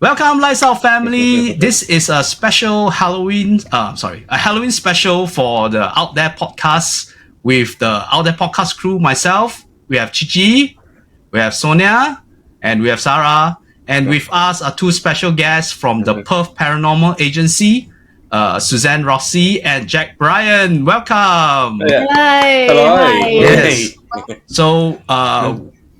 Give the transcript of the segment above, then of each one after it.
Welcome, Lights Out family. This is a special Halloween, a Halloween special for the Out There podcast with the Out There podcast crew. Myself, we have Cici, we have Sonia, and we have Sarah. And with us are two special guests from the Perth Paranormal Agency, Suzanne Rossi and Jack Bryant. Welcome. Yeah. Hi. Hello. Hi. Yes. So,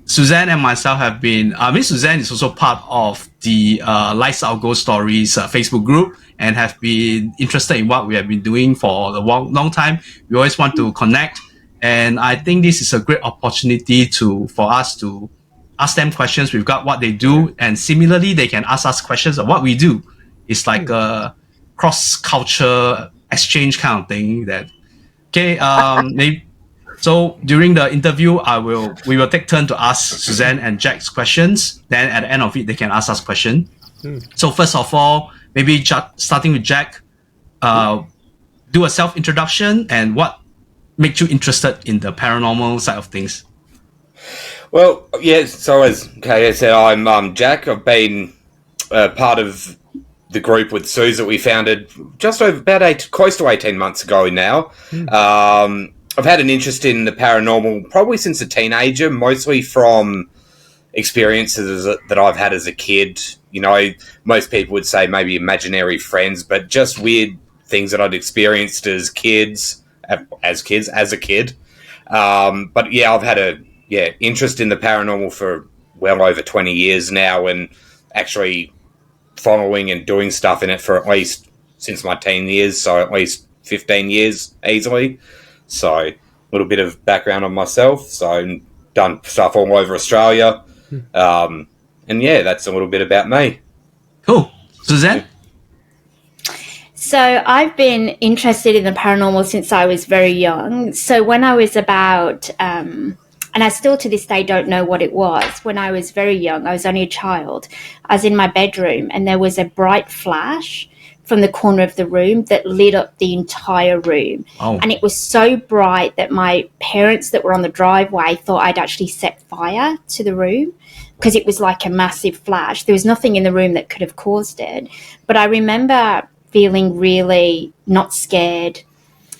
Suzanne and myself have been, Suzanne is also part of the Lights Out Ghost Stories Facebook group and have been interested in what we have been doing for a long time. We always want to connect. And I think this is a great opportunity for us to ask them questions. We've got what they do. And similarly, they can ask us questions of what we do. It's like a cross-culture exchange kind of thing maybe. So during the interview, we will take turn to ask Suzanne and Jack's questions. Then at the end of it, they can ask us questions. So first of all, maybe starting with Jack, do a self-introduction and what made you interested in the paranormal side of things. Well, yes. So as Kaya said, I'm Jack. I've been part of the group with Suze that we founded just over close to 18 months ago now. I've had an interest in the paranormal probably since a teenager, mostly from experiences that I've had as a kid. You know, most people would say maybe imaginary friends, but just weird things that I'd experienced as a kid. But yeah, I've had interest in the paranormal for well over 20 years now, and actually following and doing stuff in it for at least since my teen years, so at least 15 years easily. So a little bit of background on myself. So I've done stuff all over Australia. And yeah, that's a little bit about me. Cool. Suzanne? So I've been interested in the paranormal since I was very young. So when I was about, and I still to this day don't know what it was. When I was very young, I was only a child. I was in my bedroom and there was a bright flash from the corner of the room that lit up the entire room. Oh. And it was so bright that my parents that were on the driveway thought I'd actually set fire to the room because it was like a massive flash. There was nothing in the room that could have caused it. But I remember feeling really not scared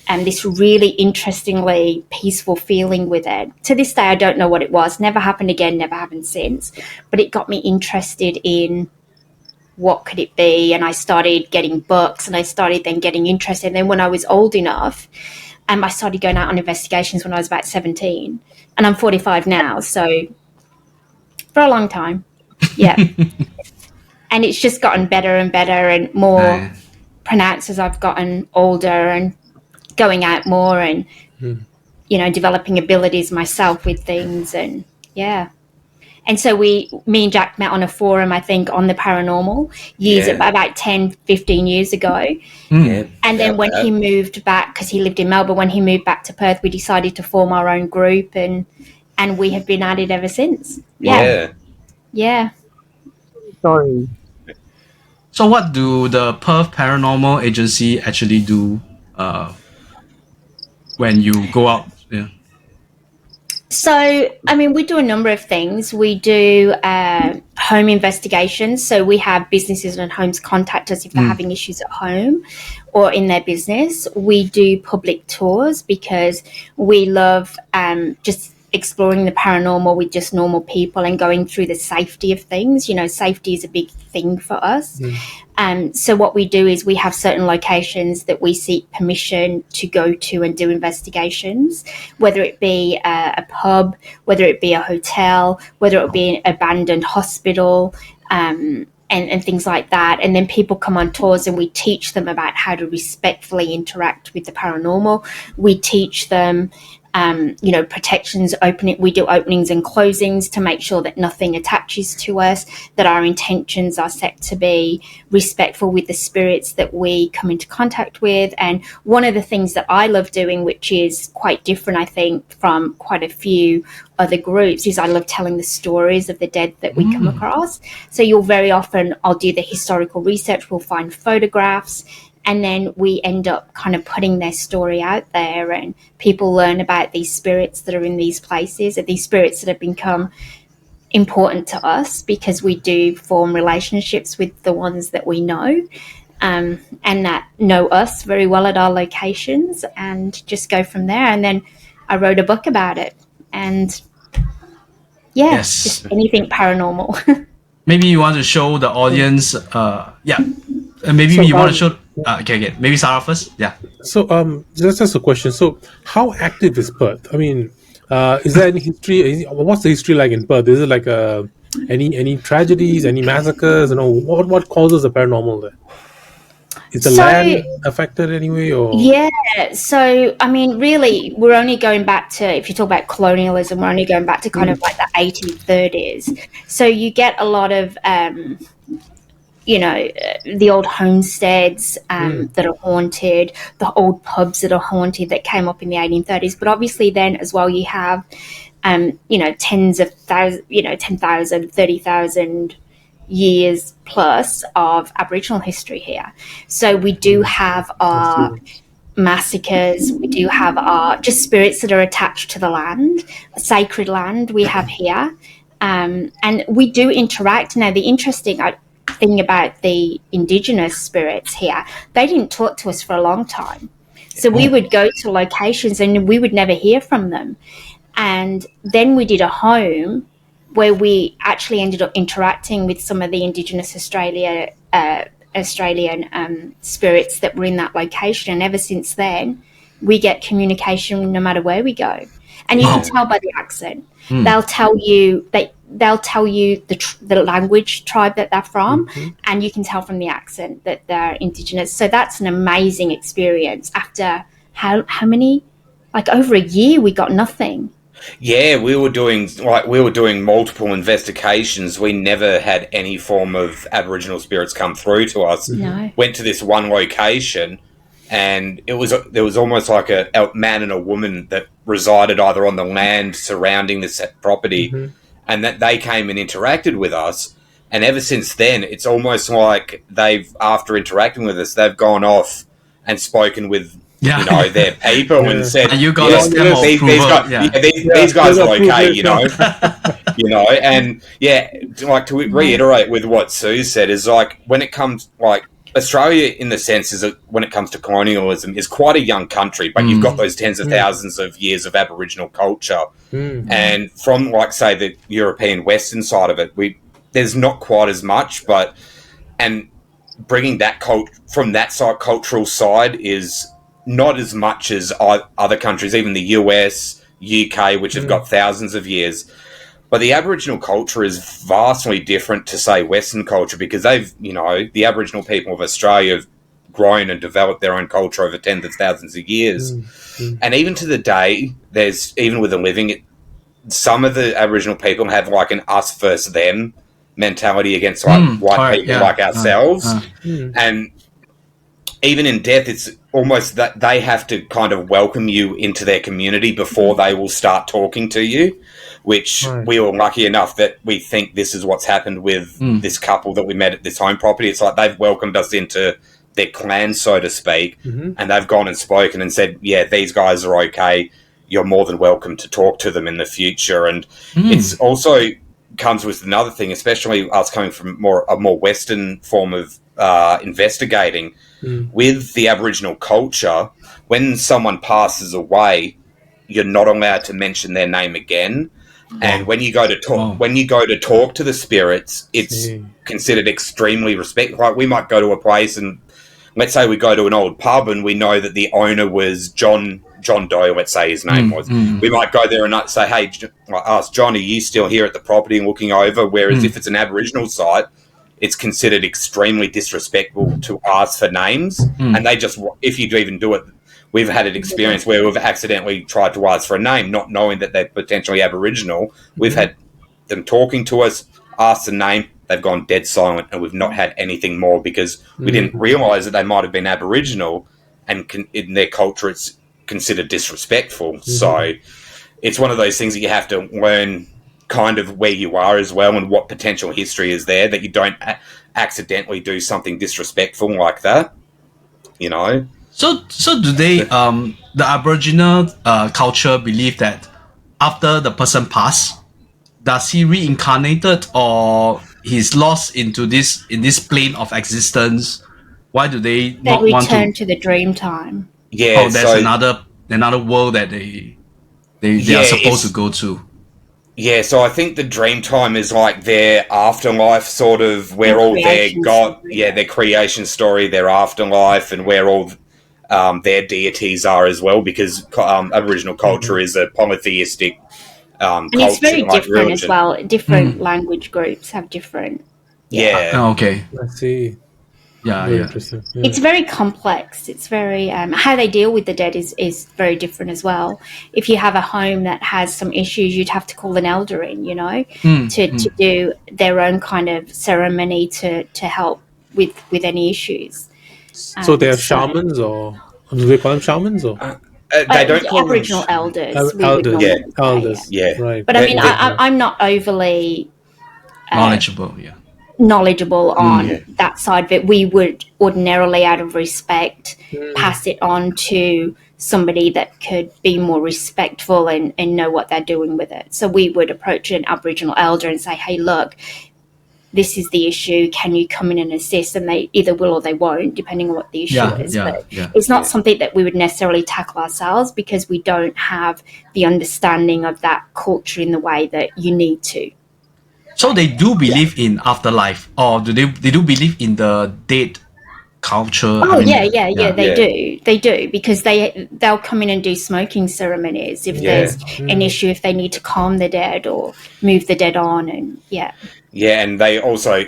and this really interestingly peaceful feeling with it. To this day, I don't know what it was. Never happened again, never happened since. But it got me interested in what could it be? And I started getting books and I started then getting interested. And then when I was old enough, I started going out on investigations when I was about 17. And I'm 45 now, so for a long time. Yeah. And it's just gotten better and better and more pronounced as I've gotten older and going out more and, developing abilities myself with things and, yeah. And so me and Jack met on a forum, I think, on the paranormal about 10, 15 years ago. And then when he moved back, because he lived in Melbourne, when he moved back to Perth, we decided to form our own group and we have been at it ever since. Yeah. Sorry. So what do the Perth Paranormal Agency actually do when you go out? Yeah. So, we do a number of things. We do home investigations. So we have businesses and homes contact us if they're having issues at home or in their business. We do public tours because we love just exploring the paranormal with just normal people and going through the safety of things. Safety is a big thing for us. So what we do is we have certain locations that we seek permission to go to and do investigations, whether it be a pub, whether it be a hotel, whether it be an abandoned hospital, and things like that. And then people come on tours and we teach them about how to respectfully interact with the paranormal. We teach them protections, we do openings and closings to make sure that nothing attaches to us, that our intentions are set to be respectful with the spirits that we come into contact with. And one of the things that I love doing, which is quite different, I think, from quite a few other groups, is I love telling the stories of the dead that we come across. So I'll do the historical research, we'll find photographs, and then we end up kind of putting their story out there and people learn about these spirits that are in these places, and these spirits that have become important to us because we do form relationships with the ones that we know, and that know us very well at our locations, and just go from there. And then I wrote a book about it, and just anything paranormal. Maybe you want to show the audience. Maybe you want to show. Okay. Maybe Sarah first. Yeah. So, just a question. So, how active is Perth? I mean, is there any history? What's the history like in Perth? Is it like any tragedies, any massacres? What causes the paranormal there? Is the land affected anyway? Or so I mean, really, we're only going back to, if you talk about colonialism, we're only going back to kind of like the 1830s. So you get a lot of the old homesteads that are haunted, the old pubs that are haunted that came up in the 1830s. But obviously then as well you have, tens of thousands, 10,000, 30,000 years plus of Aboriginal history here. So we do have our massacres, we do have our just spirits that are attached to the land, sacred land we have here. And we do interact. Now, the interesting thing about the Indigenous spirits here, they didn't talk to us for a long time. So we would go to locations and we would never hear from them. And then we did a home where we actually ended up interacting with some of the Indigenous Australian spirits that were in that location. And ever since then, we get communication no matter where we go. And you can tell by the accent. They'll tell you the language tribe that they're from, and you can tell from the accent that they're Indigenous. So that's an amazing experience. After how many, like over a year, we got nothing. Yeah, we were doing multiple investigations. We never had any form of Aboriginal spirits come through to us. No. Went to this one location, and there was almost like a man and a woman that resided either on the land surrounding this property, and that they came and interacted with us. And ever since then, it's almost like after interacting with us, they've gone off and spoken with their people and said, you got these guys are okay, and like to reiterate with what Sue said is like when it comes like Australia in the sense is that when it comes to colonialism is quite a young country, but you've got those tens of thousands of years of Aboriginal culture, and from like say the European Western side of it, there's not quite as much, and bringing that from that side cultural side is not as much as other countries, even the US, UK, which have got thousands of years. But the Aboriginal culture is vastly different to, say, Western culture because the Aboriginal people of Australia have grown and developed their own culture over tens of thousands of years. And even to the day, even with a living, some of the Aboriginal people have like an us versus them mentality against white people like ourselves. And even in death, it's almost that they have to kind of welcome you into their community before they will start talking to you, which we were lucky enough that we think this is what's happened with this couple that we met at this home property. It's like they've welcomed us into their clan, so to speak, and they've gone and spoken and said, yeah, these guys are okay. You're more than welcome to talk to them in the future. And it's also comes with another thing, especially us coming from a more Western form of investigating. With the Aboriginal culture, when someone passes away, you're not allowed to mention their name again. And when you go to talk to the spirits, it's considered extremely respectful. Like we might go to a place and let's say we go to an old pub and we know that the owner was John Doe, let's say his name was. We might go there and say, hey, ask John, are you still here at the property and looking over? Whereas if it's an Aboriginal site, it's considered extremely disrespectful to ask for names. And they just, if you even do it, we've had an experience where we've accidentally tried to ask for a name, not knowing that they're potentially Aboriginal. We've had them talking to us, asked the name, they've gone dead silent, and we've not had anything more because we didn't realise that they might have been Aboriginal, and in their culture it's considered disrespectful. So it's one of those things that you have to learn kind of where you are as well and what potential history is there, that you don't accidentally do something disrespectful like that, So do they, the Aboriginal culture believe that after the person passed, does he reincarnated or he's lost into this plane of existence? Why do they not want to return to the dream time? Yeah, there's another world that they are supposed to go to. Yeah, so I think the dream time is like their afterlife, sort of, where all their their creation story, their afterlife, and where all their deities are as well, because Aboriginal culture is a polytheistic and culture, it's very like different religion. as well. Different language groups have different. Yeah. Oh, okay. I see. Yeah, Very yeah. interesting. Yeah. It's very complex. It's very how they deal with the dead is very different as well. If you have a home that has some issues, you'd have to call an elder in, to do their own kind of ceremony to help with any issues. So they are shamans, or do they call them shamans, or They don't call Aboriginal them elders. We would elders? normally say, Elders. Yeah. Right. But I mean, I'm not overly Knowledgeable, knowledgeable on that side of it. We would ordinarily, out of respect, pass it on to somebody that could be more respectful and know what they're doing with it. So we would approach an Aboriginal elder and say, hey, look, this is the issue. Can you come in and assist? And they either will or they won't, depending on what the issue is. But it's not something that we would necessarily tackle ourselves because we don't have the understanding of that culture in the way that you need to. So they do believe in afterlife, or do they do believe in the dead culture? Oh, they do because they'll come in and do smoking ceremonies if there's an issue, if they need to calm the dead or move the dead on, and and they also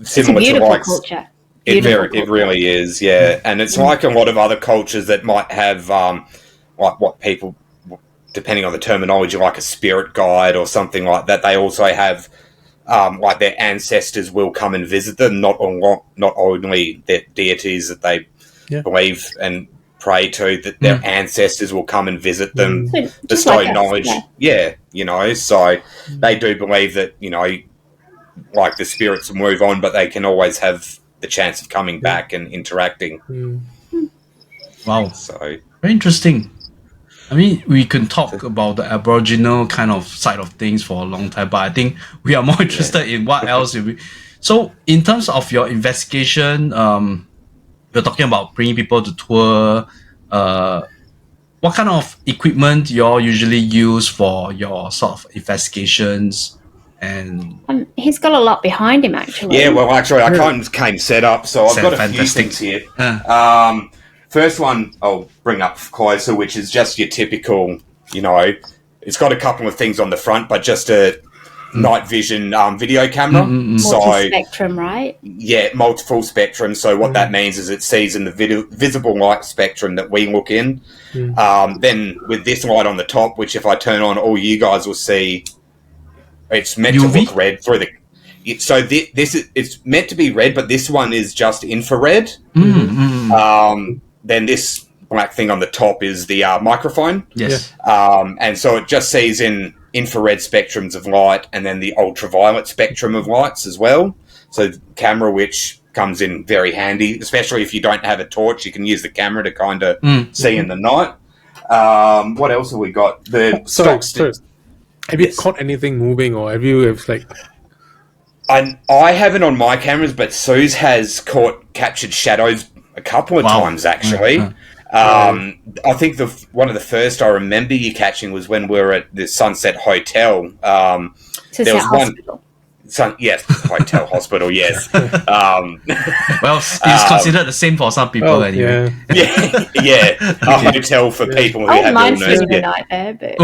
similar it's a to like culture. It really is, and it's like a lot of other cultures that might have like what people, depending on the terminology, like a spirit guide or something like that. They also have like their ancestors will come and visit them, not only their deities that they believe and pray to, that their ancestors will come and visit them, bestow like knowledge. So they do believe that, like the spirits will move on, but they can always have the chance of coming back and interacting. Wow. So very interesting. I mean, we can talk about the Aboriginal kind of side of things for a long time, but I think we are more interested in what else. So, in terms of your investigation, you're talking about bringing people to tour. What kind of equipment you all usually use for your sort of investigations? And he's got a lot behind him, actually. Yeah, well, actually, I came set up, so I've got a few things here. First one I'll bring up closer, which is just your typical, it's got a couple of things on the front, but just a night vision video camera. Multi-spectrum, right? Yeah, multiple spectrum. So what that means is it sees in the visible light spectrum that we look in. Then with this light on the top, which if I turn on, all you guys will see, it's meant UV? to look red through the... So it's meant to be red, but this one is just infrared. Then this black thing on the top is the microphone. Yes. And so it just sees in infrared spectrums of light and then the ultraviolet spectrum of lights as well. So the camera, which comes in very handy, especially if you don't have a torch, you can use the camera to kind of see in the night. What else have we got? Sorry. Have you caught anything moving, or have you I haven't on my cameras, but Suze has captured shadows a couple of times, actually. I think one of the first I remember you catching was when we were at the Sunset Hotel. There was hospital. Yes, hotel, hospital, yes. Well, it's considered the same for some people anyway. Yeah. A hotel for people who have mine's illness. been a nightmare, but...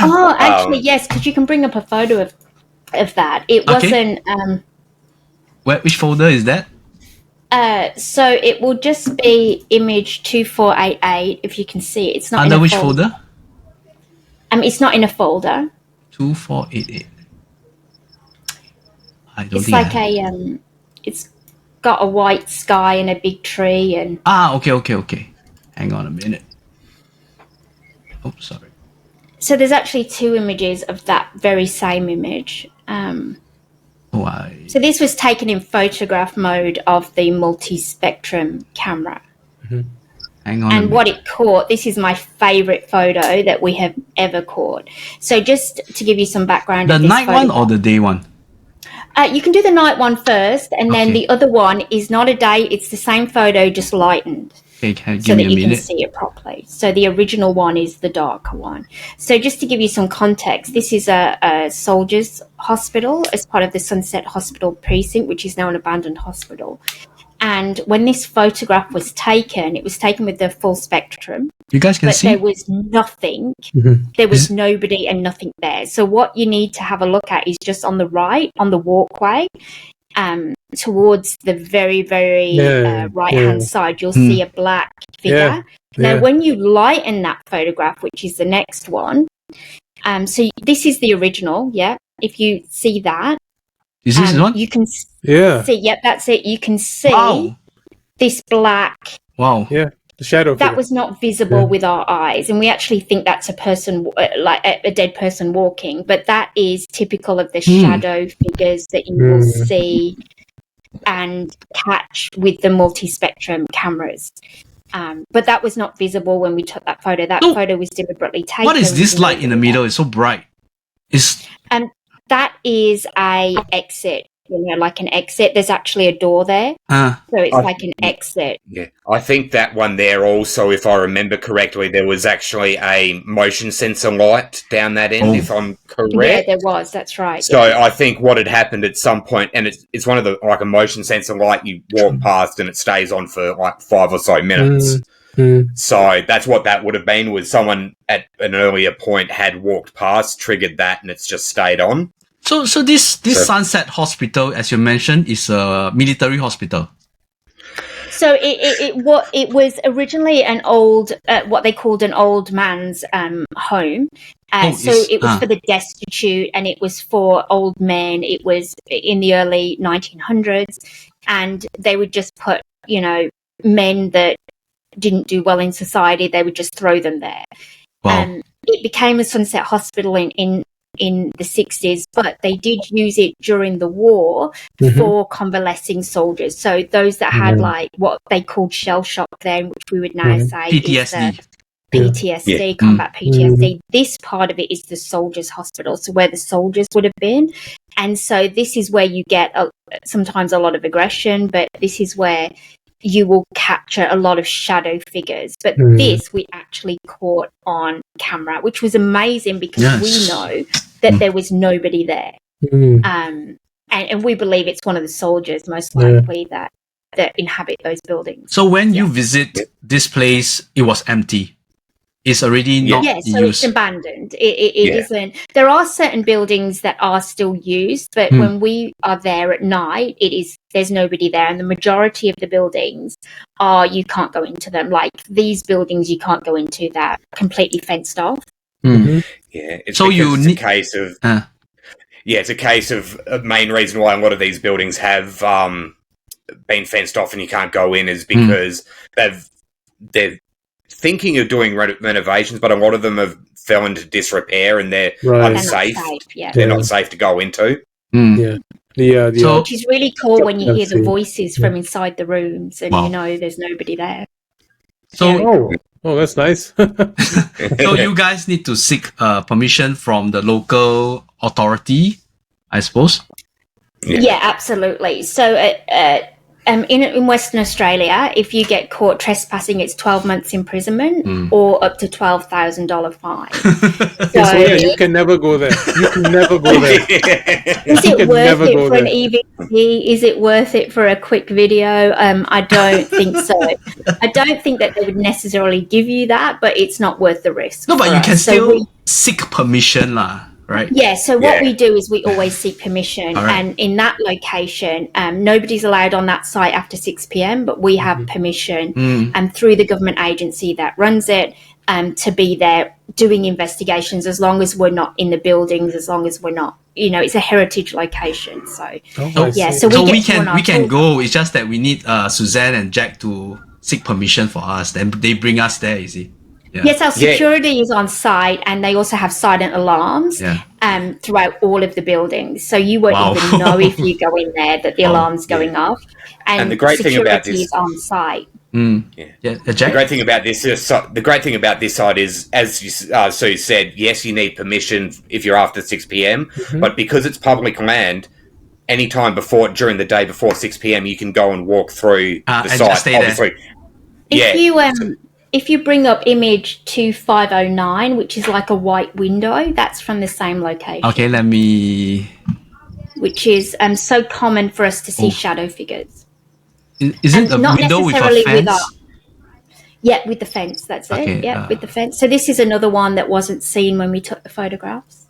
Oh, actually, yes, because you can bring up a photo of that. It wasn't... Which folder is that? So it will just be image 2488, if you can see it. It's not under in a which folder? It's not in a folder. 2488. I don't It's think like it's got a white sky and a big tree and... Okay. Hang on a minute. Oh, sorry. So there's actually two images of that very same image. So this was taken in photograph mode of the multi-spectrum camera. Hang on. And what it caught, this is my favorite photo that we have ever caught. So just to give you some background. The night one or the day one? You can do the night one first, and then the other one is not a day. It's the same photo, just lightened. Okay, give so me that a you minute. can see it properly. So the original one is the darker one. So just to give you some context, this is a soldiers' hospital as part of the Sunset Hospital precinct, which is now an abandoned hospital. And when this photograph was taken, it was taken with the full spectrum. You guys can but see? there was nothing. There was nobody and nothing there. So what you need to have a look at is just on the right, on the walkway, towards the very, very right-hand side, you'll see a black figure. Now, when you lighten that photograph, which is the next one, so this is the original, if you see that, Is this one? you can see, that's it. You can see this black. Wow. Yeah, the shadow. That was not visible with our eyes, and we actually think that's a person, like a dead person walking. But that is typical of the shadow figures that you will see and catch with the multi-spectrum cameras. But that was not visible when we took that photo. That photo was deliberately taken. What is this light in the middle? It's so bright. That is a exit, like an exit. There's actually a door there. So it's like an exit. Yeah. I think that one there also, if I remember correctly, there was actually a motion sensor light down that end, if I'm correct. Yeah, there was. That's right. So I think what had happened at some point, and it's one of the, like a motion sensor light you walk past and it stays on for like 5 or so minutes. So that's what that would have been, was someone at an earlier point had walked past, triggered that, and it's just stayed on. So this Sunset Hospital, as you mentioned, is a military hospital. So it was originally an old, what they called an old man's home. So it was for the destitute, and it was for old men. It was in the early 1900s, and they would just put, men that didn't do well in society, they would just throw them there. Wow. It became a Sunset Hospital in the 60s, but they did use it during the war for convalescing soldiers. So those that had like what they called shell shock then, which we would now say PTSD. is PTSD, combat PTSD. This part of it is the soldiers' hospital, so where the soldiers would have been. And so this is where you get sometimes a lot of aggression, but this is where you will capture a lot of shadow figures. But this we actually caught on camera, which was amazing because we know that there was nobody there. And we believe it's one of the soldiers, most likely, that inhabit those buildings. So when you visit this place, it was empty. It's already not so used. it's abandoned. It isn't. There are certain buildings that are still used, but when we are there at night, there's nobody there, and the majority of the buildings you can't go into them. Like these buildings, you can't go into, that completely fenced off. Yeah, it's a case of it's a case of a main reason why a lot of these buildings have been fenced off and you can't go in is because they're thinking of doing renovations, but a lot of them have fell into disrepair and they're unsafe. They're not safe to go into. Which is really cool when you hear the voices from inside the rooms and you know there's nobody there. So, that's nice. So you guys need to seek permission from the local authority, I suppose. Yeah, absolutely. So in Western Australia, if you get caught trespassing, it's 12 months imprisonment or up to $12,000 fine. So you can never go there. You can never go there. Is it worth it for an EVP? Is it worth it for a quick video? I don't think so. I don't think that they would necessarily give you that, but it's not worth the risk. No, but you can still seek permission, lah. Right. Yeah, so what we do is we always seek permission, and in that location, nobody's allowed on that site after 6 p.m, but we have permission through the government agency that runs it to be there doing investigations, as long as we're not in the buildings, as long as we're not, it's a heritage location. So we can go. It's just that we need Suzanne and Jack to seek permission for us. Then they bring us there, you see. Yeah. Yes, our security is on site, and they also have silent alarms throughout all of the buildings. So you won't even know if you go in there that the alarm's going off. And the great thing about this is on site. The Jack? great thing about this side is, as Sue said, yes, you need permission if you're after 6 p.m. But because it's public land, anytime during the day before 6 p.m, you can go and walk through the site. Obviously, If you bring up image 2509, which is like a white window, that's from the same location. Okay, let me. Which is so common for us to see shadow figures. Is it a window with a fence? With the fence. That's it. Yeah, with the fence. So this is another one that wasn't seen when we took the photographs.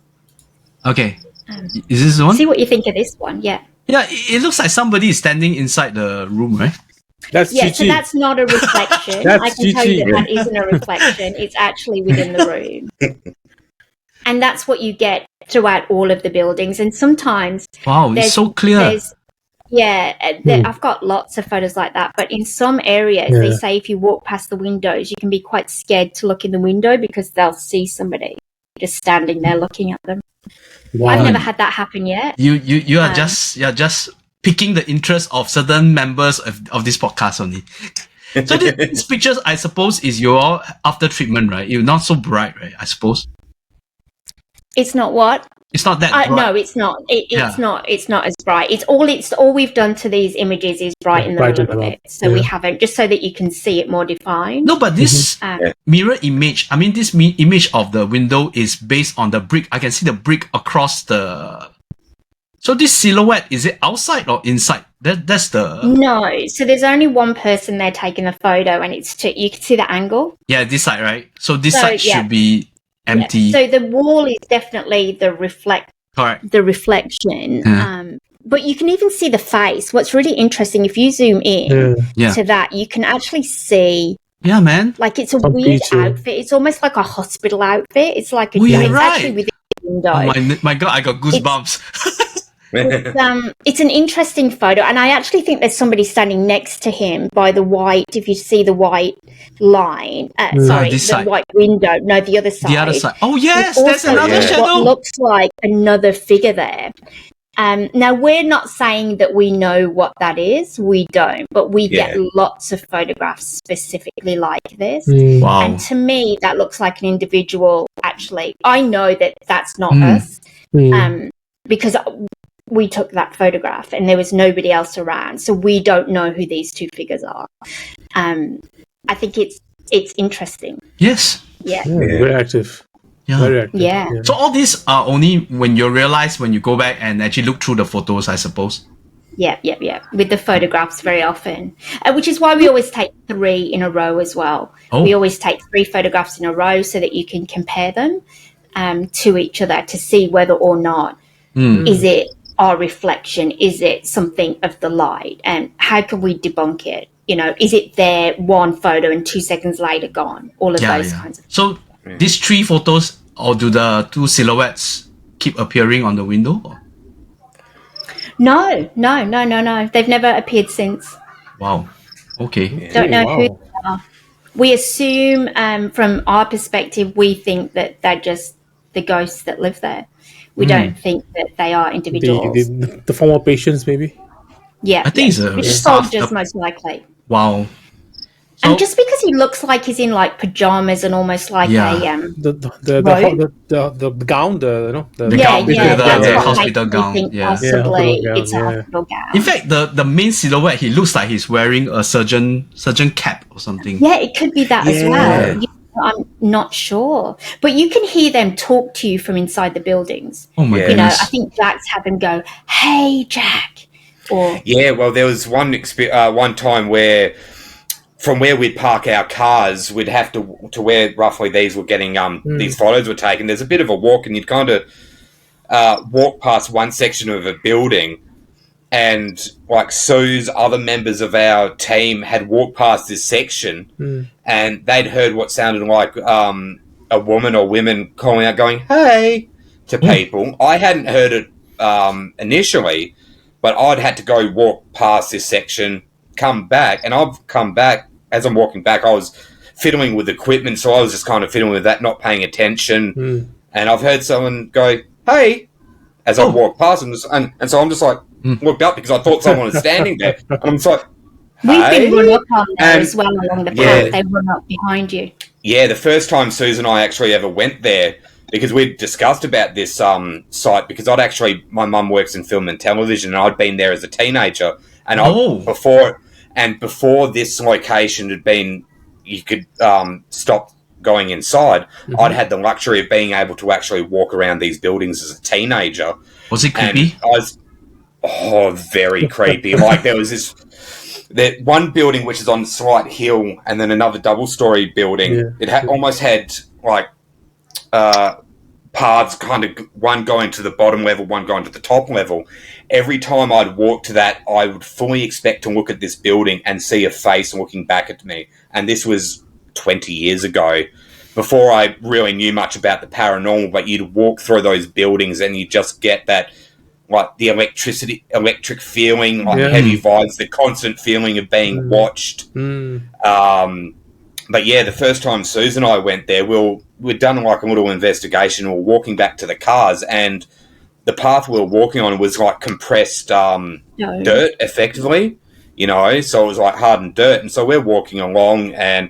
Okay. Is this the one? See what you think of this one. Yeah. Yeah, it looks like somebody is standing inside the room, right? That's Cici. So Cici. that's not a reflection. That's I can tell you Cici. that isn't a reflection. It's actually within the room. And that's what you get throughout all of the buildings. And sometimes... Wow, it's so clear. I've got lots of photos like that. But in some areas, they say if you walk past the windows, you can be quite scared to look in the window because they'll see somebody just standing there looking at them. Wow. I've never had that happen yet. You are just piquing the interest of certain members of this podcast only. So these pictures, I suppose, is your after treatment, right? You're not so bright, right? I suppose. It's not what? It's not that bright. No, it's not. It's not. It's not as bright. It's all we've done to these images is brighten them a little bit. So we haven't, just so that you can see it more defined. No, but this mirror image, I mean, this image of the window is based on the brick. I can see the brick across the... So this silhouette, is it outside or inside? That's the... No, so there's only one person there taking the photo, and you can see the angle. Yeah, this side, right? So this side should be empty. Yeah. So the wall is definitely the reflection. But you can even see the face. What's really interesting, if you zoom in to that, you can actually see... Yeah, man. Like it's a weird outfit. It's almost like a hospital outfit. It's like it's actually within the window. Oh my God, I got goosebumps. It's an interesting photo, and I actually think there's somebody standing next to him by the white. If you see the white line, the white window. No, the other side. The other side. Oh yes, there's another shadow. What looks like another figure there. Now we're not saying that we know what that is. We don't, but we get lots of photographs specifically like this. Wow. And to me, that looks like an individual. Actually, I know that that's not us. Because we took that photograph and there was nobody else around, so we don't know who these two figures are. I think it's interesting. Yes. Yeah. Very active. Yeah. Very active. Yeah. So all these are only when you realize when you go back and actually look through the photos, I suppose. Yeah. With the photographs very often, which is why we always take 3 in a row as well. We always take 3 photographs in a row so that you can compare them to each other to see whether or not is it our reflection, is it something of the light, and how can we debunk it? You know, is it there one photo and 2 seconds later gone? All of those kinds of things. So these 3 photos, or do the 2 silhouettes keep appearing on the window? No. They've never appeared since. Wow. Okay. Don't know who they are. We assume, from our perspective, we think that they're just the ghosts that live there. We don't think that they are individuals. The former patients, maybe? Yeah. I think it's a soldiers, most likely. Wow. So, and just because he looks like he's in like pajamas and almost like the gown, the hospital gown. Possibly it's a hospital gown. In fact, the main silhouette, he looks like he's wearing a surgeon cap or something. Yeah, it could be that as well. I'm not sure, but you can hear them talk to you from inside the buildings. Oh my goodness! You know, I think Jack's had them go, "Hey, Jack," or well, there was one time where, from where we'd park our cars, we'd have to where roughly these were getting these photos were taken. There's a bit of a walk, and you'd kind of walk past one section of a building, and like Sue's other members of our team had walked past this section, and they'd heard what sounded like a woman or women calling out, going, "Hey," to people. I hadn't heard it initially, but I'd had to go walk past this section, come back, and I've come back. As I'm walking back, I was fiddling with equipment, so I was just kind of fiddling with that, not paying attention. And I've heard someone go, "Hey," as I walk past, and so I'm just like, looked up because I thought someone was standing there. And I'm just like, We've been run up on there And- as well along the path. yeah. They run up behind you. Yeah, the first time Susan and I actually ever went there, because we'd discussed about this site, because my mum works in film and television, and I'd been there as a teenager, and before this location had been, you could stop going inside. I'd had the luxury of being able to actually walk around these buildings as a teenager. Was it creepy? And very creepy. Like there was that one building which is on a slight hill, and then another double-story building. Yeah. It almost had like paths, kind of one going to the bottom level, one going to the top level. Every time I'd walk to that, I would fully expect to look at this building and see a face looking back at me. And this was 20 years ago, before I really knew much about the paranormal. But you'd walk through those buildings and you just get that, like the electric feeling, like heavy vibes, the constant feeling of being watched. But yeah, the first time Susan and I went there, we'd done like a little investigation. We were walking back to the cars, and the path we were walking on was like compressed dirt, effectively, so it was like hardened dirt. And so we're walking along, and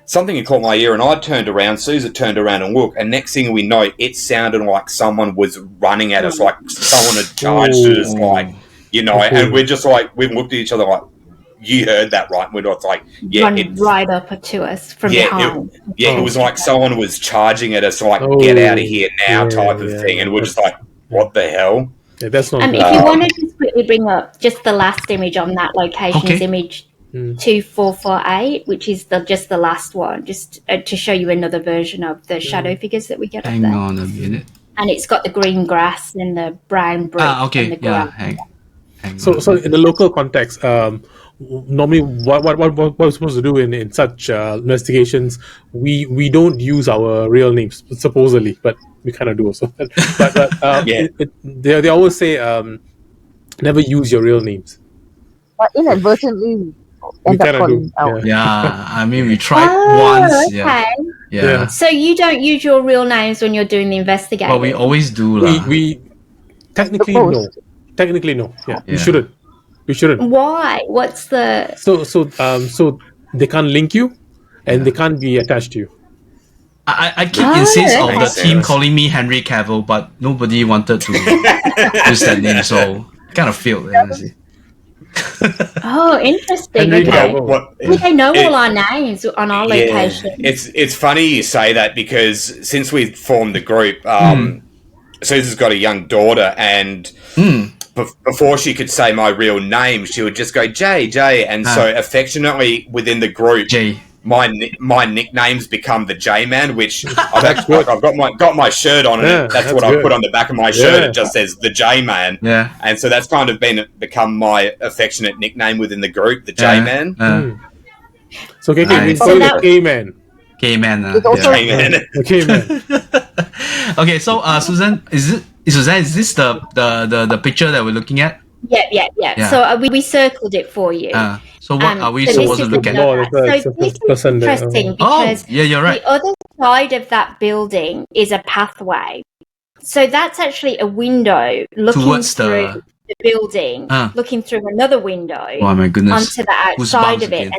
something had caught my ear, and I turned around. Susan turned around and looked, and next thing we know, it sounded like someone was running at us, like someone had charged at us, like, and we're just like, we looked at each other like, you heard that right? And we're just like, run right up to us from behind. It was like someone was charging at us, like, get out of here now type of thing. And we're just like, what the hell? Yeah, that's not If you want to just quickly bring up just the last image on that location is image 2448, which is just the last one, just to show you another version of the shadow figures that we get up there. Hang on a minute. And it's got the green grass and the brown brick. Okay, and the yeah. grass. Hang So on. in the local context, normally what we're supposed to do in such investigations, we don't use our real names, supposedly, but we kind of do also. but they always say never use your real names. But inadvertently, We end up kind of calling do. out. Yeah, I mean, we tried Oh, once. okay. Yeah. So you don't use your real names when you're doing the investigating? But we always do. We technically Suppose. no. Technically no. Yeah, Yeah. we shouldn't. We shouldn't. Why? What's the... So they can't link you, and they can't be attached to you. I keep insist of the Makes team sense. calling me Henry Cavill, but nobody wanted to use that name, so kind of failed. Honestly. Oh, interesting. Henry Okay. Cavill. They know all our names on our location. It's funny you say that, because since we formed the group, Susan's got a young daughter, and before she could say my real name, she would just go J, and so affectionately within the group, J. my nicknames become the J Man, which I've got my shirt on, and Yeah, that's that's what I good. put on the back of my shirt. Yeah. It just says the J Man, Yeah. and so that's kind of become my affectionate nickname within the group, the J Man. So okay, we Nice. call So you that- the K-man. Gay man. It's also- J Man. The K-man. Okay, so Suzanne, is this the picture that we're looking at? Yeah. So we circled it for you. So what are we so this supposed to is look at? Oh, So that's a this is person there. interesting Oh, because yeah, you're right. the other side of that building is a pathway. So that's actually a window looking Towards through the building, Ah. looking through another window Oh my goodness. onto the outside Goosebumps of it. again.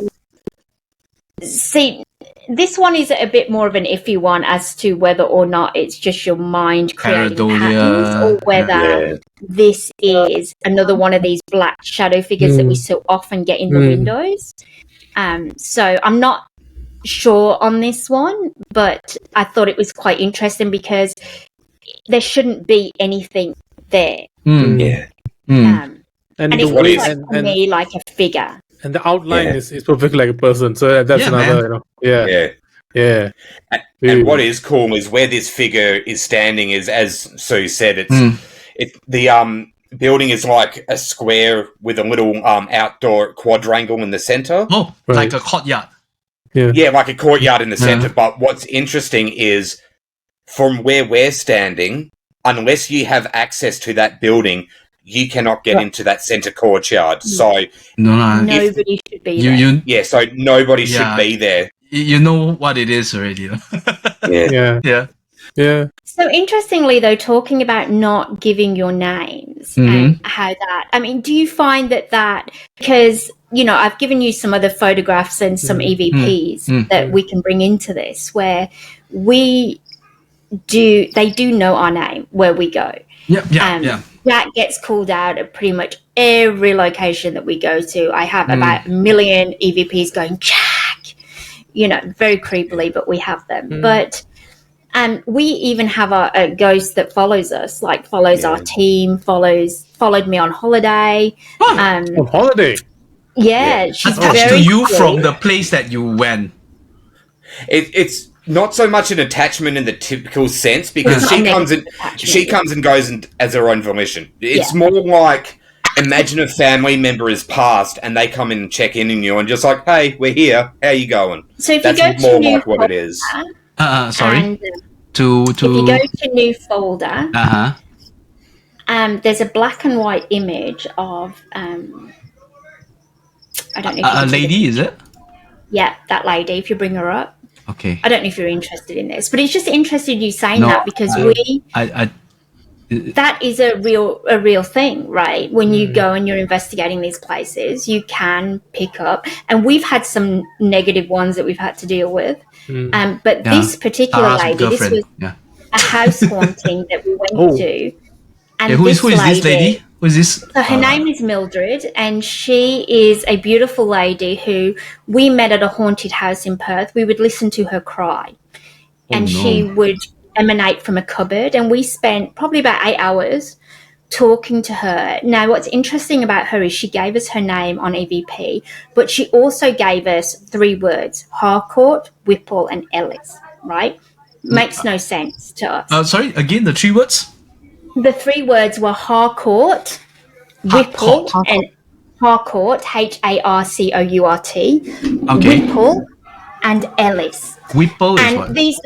And see, this one is a bit more of an iffy one as to whether or not it's just your mind creating Pareidolia. patterns, or whether this is another one of these black shadow figures that we so often get in the windows. So I'm not sure on this one, but I thought it was quite interesting because there shouldn't be anything there. Yeah. And And it the looks way like, and, to and, me like a figure. and the outline Yeah. is perfectly like a person. So that's Yeah, another, man. yeah. And what is cool is where this figure is standing is, as Sue said, it's the building is like a square with a little outdoor quadrangle in the center. Oh, Right. like a courtyard. Yeah, like a courtyard in the Yeah. center. But what's interesting is from where we're standing, unless you have access to that building, you cannot get into that center courtyard. So No, no. Nobody should be there. yeah, so nobody Yeah. should be there. You know what it is already. Yeah. Yeah. So interestingly, though, talking about not giving your names and how that, I mean, do you find that because, you know, I've given you some other photographs and some EVPs that we can bring into this where they do know our name where we go. Yeah. That gets called out at pretty much every location that we go to. I have about 1 million EVPs going, Jack, you know, very creepily, but we have them. But we even have a ghost that follows us, like follows our team, followed me on holiday. On holiday? Yeah, she's attached to you sweet. from the place that you went. It's not so much an attachment in the typical sense because she comes and goes as her own volition. It's more like imagine a family member is passed and they come in and check in on you and just like, hey, we're here. How you going? So if that's you go more to like what it is. Sorry. And, to if you go to new folder, there's a black and white image of I don't know. If a lady, is it? Yeah, that lady. If you bring her up. Okay. I don't know if you're interested in this, but it's just interested you saying No, that because that is a real thing, right? When you go and you're investigating these places, you can pick up, and we've had some negative ones that we've had to deal with. But this particular lady, this was a house haunting that we went to. And who is this lady? Who is this? So her name is Mildred, and she is a beautiful lady who we met at a haunted house in Perth. We would listen to her cry, and she would emanate from a cupboard, and we spent probably about 8 hours talking to her. Now, what's interesting about her is she gave us her name on EVP, but she also gave us 3 words: Harcourt, Whipple, and Ellis, right? Makes no sense to us. Sorry, again, the 3 words? The 3 words were Harcourt, Whipple, and Harcourt, Harcourt, Whipple, and Ellis. Whipple is and what? These,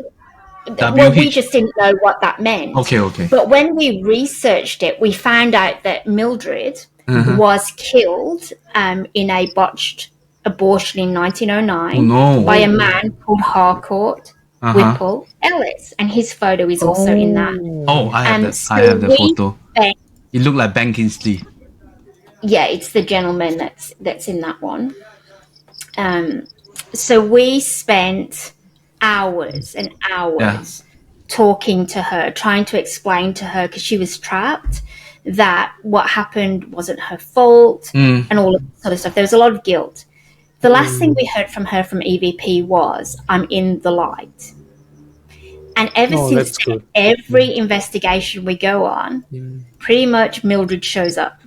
W-H. well, we just didn't know what that meant. Okay. But when we researched it, we found out that Mildred was killed in a botched abortion in 1909 by a man called Harcourt. Whipple Ellis, and his photo is also in that. Oh, I have the photo. It looked like Ben Kingsley. Yeah, it's the gentleman that's in that one. So we spent hours and hours talking to her, trying to explain to her, because she was trapped, that what happened wasn't her fault and all of that sort of stuff. There was a lot of guilt. The last thing we heard from her from EVP was, I'm in the light. And ever since then, every investigation we go on, pretty much Mildred shows up.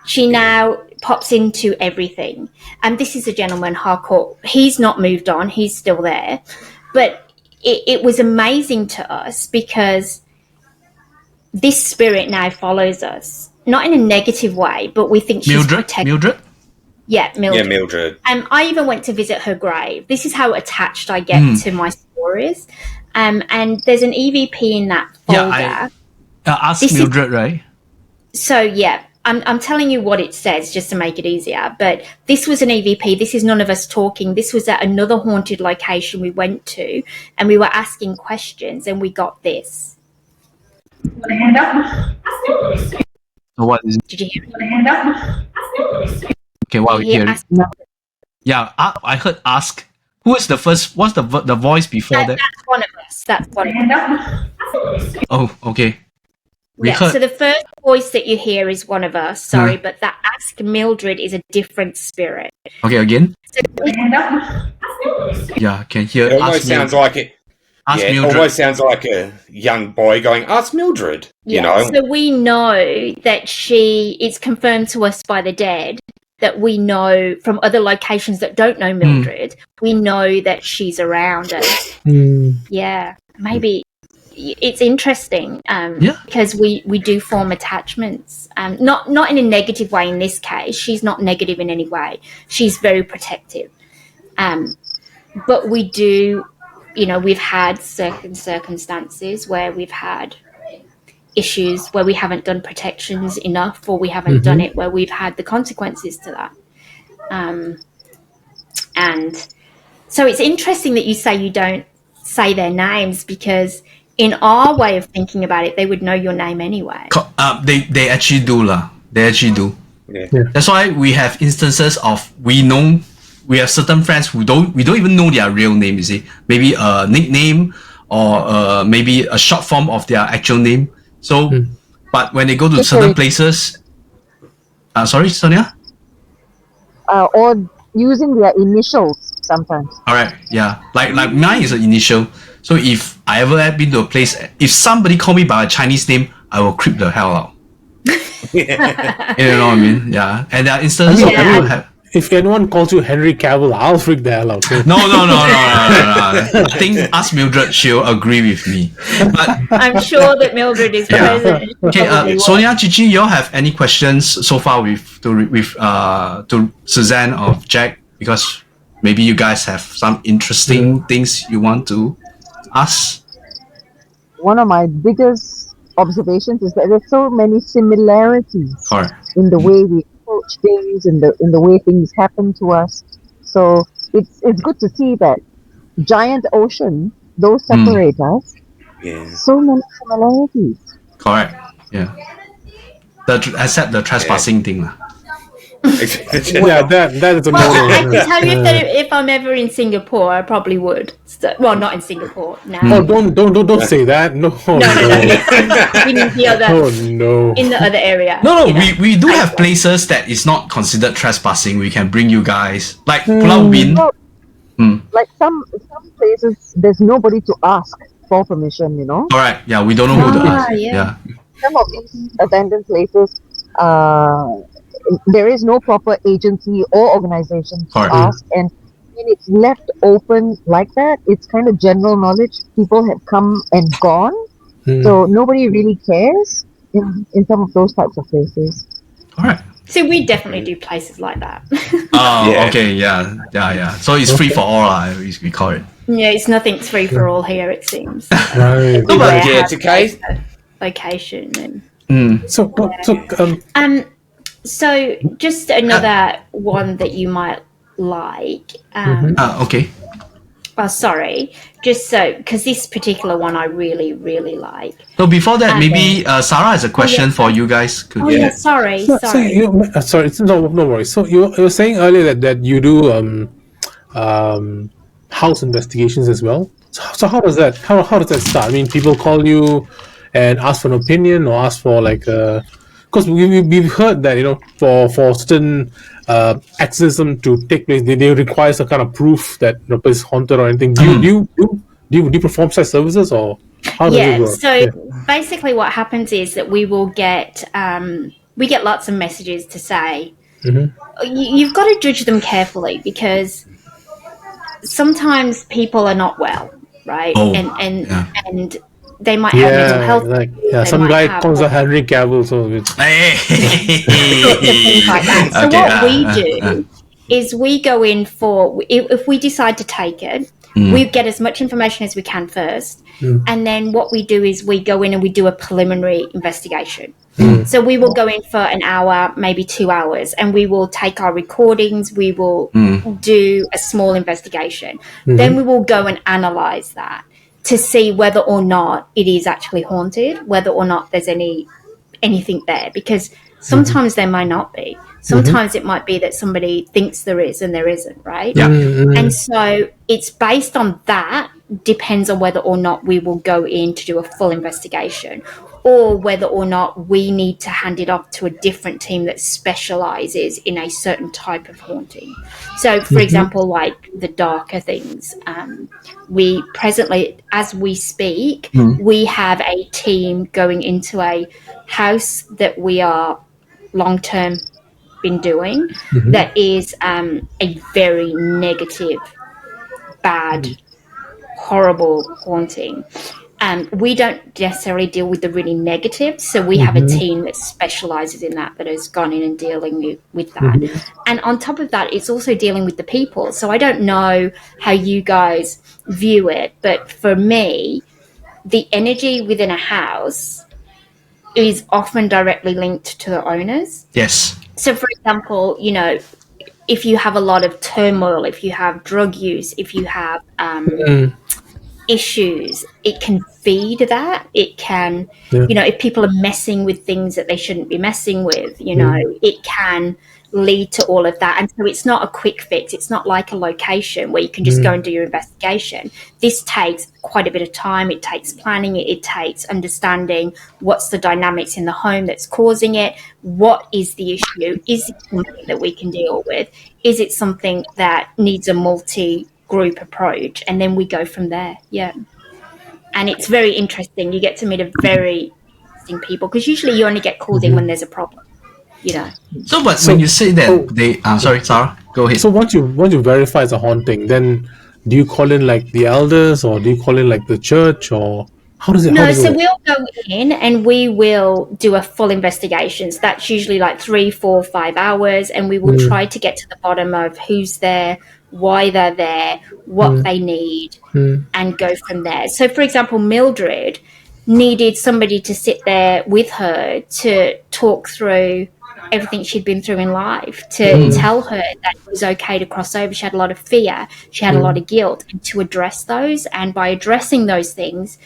She now pops into everything. And this is a gentleman, Harcourt. He's not moved on. He's still there. But it was amazing to us because this spirit now follows us. Not in a negative way, but we think she's protected. Mildred? Yeah, Mildred. Yeah, Mildred. I even went to visit her grave. This is how attached I get to my stories. And there's an EVP in that folder. Yeah, ask Mildred, right? So, yeah, I'm telling you what it says just to make it easier. But this was an EVP. This is none of us talking. This was at another haunted location we went to, and we were asking questions, and we got this. Hand up. So what is it? Did you hear it? Hand up. Okay, what we hear? Yeah, I heard ask. Who is the first? What's the voice before that? That's one of us. That's one of us. Oh, okay. So the first voice that you hear is one of us. Sorry, but that Ask Mildred is a different spirit. Okay, again. So yeah, can hear. It almost sounds like it. It almost sounds like a young boy going, ask Mildred. You know. So we know that it's confirmed to us by the dead that we know from other locations that don't know Mildred, we know that she's around us. Yeah, maybe it's interesting because we do form attachments. Not in a negative way in this case. She's not negative in any way. She's very protective. But we do, we've had certain circumstances where we've had issues where we haven't done protections enough, or we haven't done it where we've had the consequences to that. And so it's interesting that you say you don't say their names, because in our way of thinking about it, they would know your name anyway. They actually do lah. They actually do. Yeah. That's why we have instances of we have certain friends who we don't even know their real name. You see, maybe a nickname or maybe a short form of their actual name. So, but when they go to certain places, sorry, Sonia. Or using their initials sometimes. All right, yeah, like mine is an initial. So if I ever have been to a place, if somebody call me by a Chinese name, I will creep the hell out. You know what I mean? Yeah, and there are instances of people have. If anyone calls you Henry Cavill, I'll freak the hell out. No. I think ask Mildred, she'll agree with me. But I'm sure that Mildred is present. okay, Sonia, Cici, you all have any questions so far to Suzanne or Jack? Because maybe you guys have some interesting things you want to ask. One of my biggest observations is that there's so many similarities in the way we approach things, in the way things happen to us. So it's good to see that giant ocean, those separate us. Yeah. So many similarities. Correct. Yeah. Except the trespassing thing lah. Yeah, that is a Well, I can tell you that if I'm ever in Singapore, I probably would. Well, not in Singapore now. Oh, don't say that. No. No. In the other. Oh no. In the other area. No. We do have places that is not considered trespassing. We can bring you guys like Pulau Ubin. Like some places, there's nobody to ask for permission. All right. Yeah, we don't know who to ask. Yeah. Some of these abandoned places, there is no proper agency or organization to ask, and when it's left open like that, it's kind of general knowledge. People have come and gone, so nobody really cares in some of those types of places. All right. So we definitely do places like that. Okay, yeah. So it's free for all, we call it. Yeah, it's nothing's free for all here, it seems. Right. No, but yeah, it's okay. Location and. So just another one that you might like. Okay. Oh, sorry. Just so, because this particular one I really, really like. So before that, maybe Sarah has a question for you guys. Sorry. Sorry, no worries. So you were saying earlier that you do house investigations as well. So how does that start? I mean, people call you and ask for an opinion or ask for because we've heard that for certain exorcism to take place, they require some kind of proof that the place is haunted or anything. Do you perform such services, or how does it work? So basically, what happens is that we will get lots of messages to say you've got to judge them carefully, because sometimes people are not well, right? And they might have mental health. Some guy calls a Henry Cavill, so it's things like that. So what we do is we go in for, if we decide to take it, we get as much information as we can first, and then what we do is we go in and we do a preliminary investigation. So we will go in for an hour, maybe 2 hours, and we will take our recordings, we will do a small investigation. Then we will go and analyze that to see whether or not it is actually haunted, whether or not there's anything there, because sometimes there might not be. Sometimes it might be that somebody thinks there is and there isn't, right? Yeah. And so it's based on that, depends on whether or not we will go in to do a full investigation, or whether or not we need to hand it off to a different team that specializes in a certain type of haunting. So, for example, like the darker things, we presently, as we speak, we have a team going into a house that we are long-term been doing that is a very negative, bad, horrible haunting. We don't necessarily deal with the really negative, so we have a team that specializes in that has gone in and dealing with that. And on top of that, it's also dealing with the people. So I don't know how you guys view it, but for me, the energy within a house is often directly linked to the owners. Yes. So, for example, if you have a lot of turmoil, if you have drug use, if you have issues, it can feed that. It can, if people are messing with things that they shouldn't be messing with, it can lead to all of that. And so it's not a quick fix. It's not like a location where you can just go and do your investigation. This takes quite a bit of time. It takes planning. It takes understanding what's the dynamics in the home that's causing it. What is the issue? Is it something that we can deal with? Is it something that needs a multi-group approach? And then we go from there. Yeah. And it's very interesting. You get to meet a very interesting people, because usually you only get called in when there's a problem. So, but when you say that they, sorry, Sarah, go ahead. So once you verify it's a haunting, then do you call in like the elders, or do you call in like the church, or how does it? No, so we'll go in and we will do a full investigation. So that's usually like 3, 4, 5 hours, and we will try to get to the bottom of who's there, why they're there, what they need, and go from there. So, for example, Mildred needed somebody to sit there with her to talk through everything she'd been through in life, to tell her that it was okay to cross over. She had a lot of fear, she had a lot of guilt, and to address those. And by addressing those things,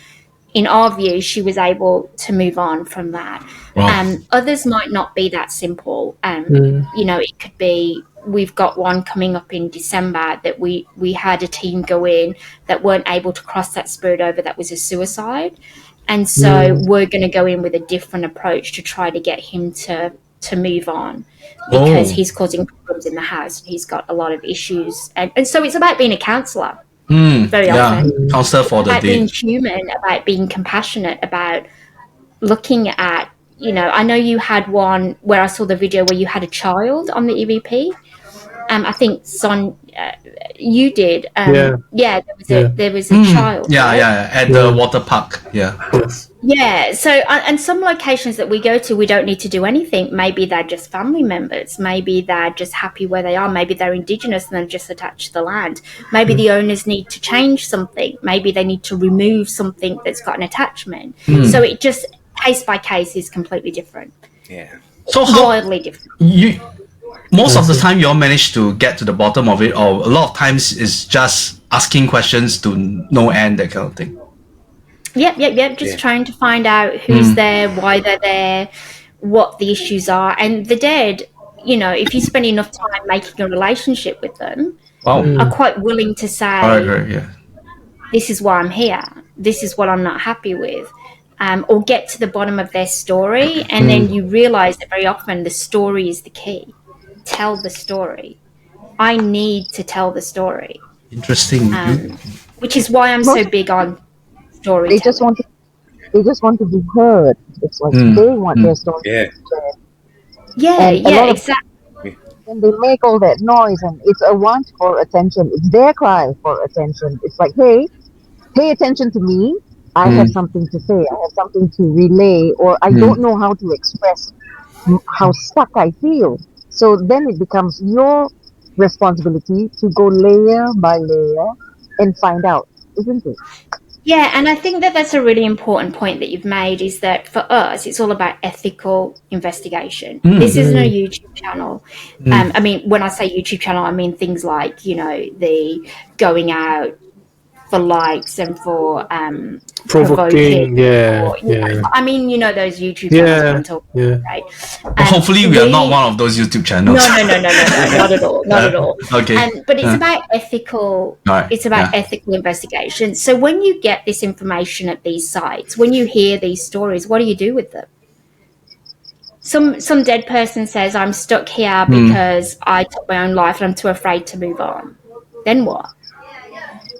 in our view, she was able to move on from that. Wow. Others might not be that simple. It could be, we've got one coming up in December that we had a team go in that weren't able to cross that spirit over. That was a suicide. And so we're going to go in with a different approach to try to get him to move on, because he's causing problems in the house and he's got a lot of issues. And so it's about being a counsellor. Very often. Counselor for the about day. being human, about being compassionate, about looking at, I know you had one where I saw the video where you had a child on the EVP. I think you did. There was a child. At the water park. Yeah. So, and some locations that we go to, we don't need to do anything. Maybe they're just family members. Maybe they're just happy where they are. Maybe they're Indigenous and they're just attached to the land. Maybe the owners need to change something. Maybe they need to remove something that's got an attachment. So it just, case by case, is completely different. Yeah. So wildly different. Most of the time you all manage to get to the bottom of it, or a lot of times it's just asking questions to no end, that kind of thing. Yep. Just trying to find out who's there, why they're there, what the issues are. And the dead, if you spend enough time making a relationship with them, are quite willing to say, this is why I'm here, this is what I'm not happy with. Or get to the bottom of their story. And then you realise that very often the story is the key. Tell the story. I need to tell the story. Interesting. Which is why I'm so big on storytelling. They just want to be heard. It's like they want their story to be shared. Yeah, exactly. And they make all that noise, and it's a want for attention. It's their cry for attention. It's like, hey, pay attention to me. I have something to say. I have something to relay, or I don't know how to express how stuck I feel. So then it becomes your responsibility to go layer by layer and find out, isn't it? Yeah, and I think that that's a really important point that you've made, is that for us, it's all about ethical investigation. This isn't a YouTube channel. I mean, when I say YouTube channel, I mean things like, the going out for likes and for provoking. I mean, those YouTube channels I'm talking about, right? Hopefully we are not one of those YouTube channels. No, not at all, not at all. Okay. But it's about ethical. It's about ethical investigation. So when you get this information at these sites, when you hear these stories, what do you do with them? Some dead person says, I'm stuck here because I took my own life and I'm too afraid to move on. Then what?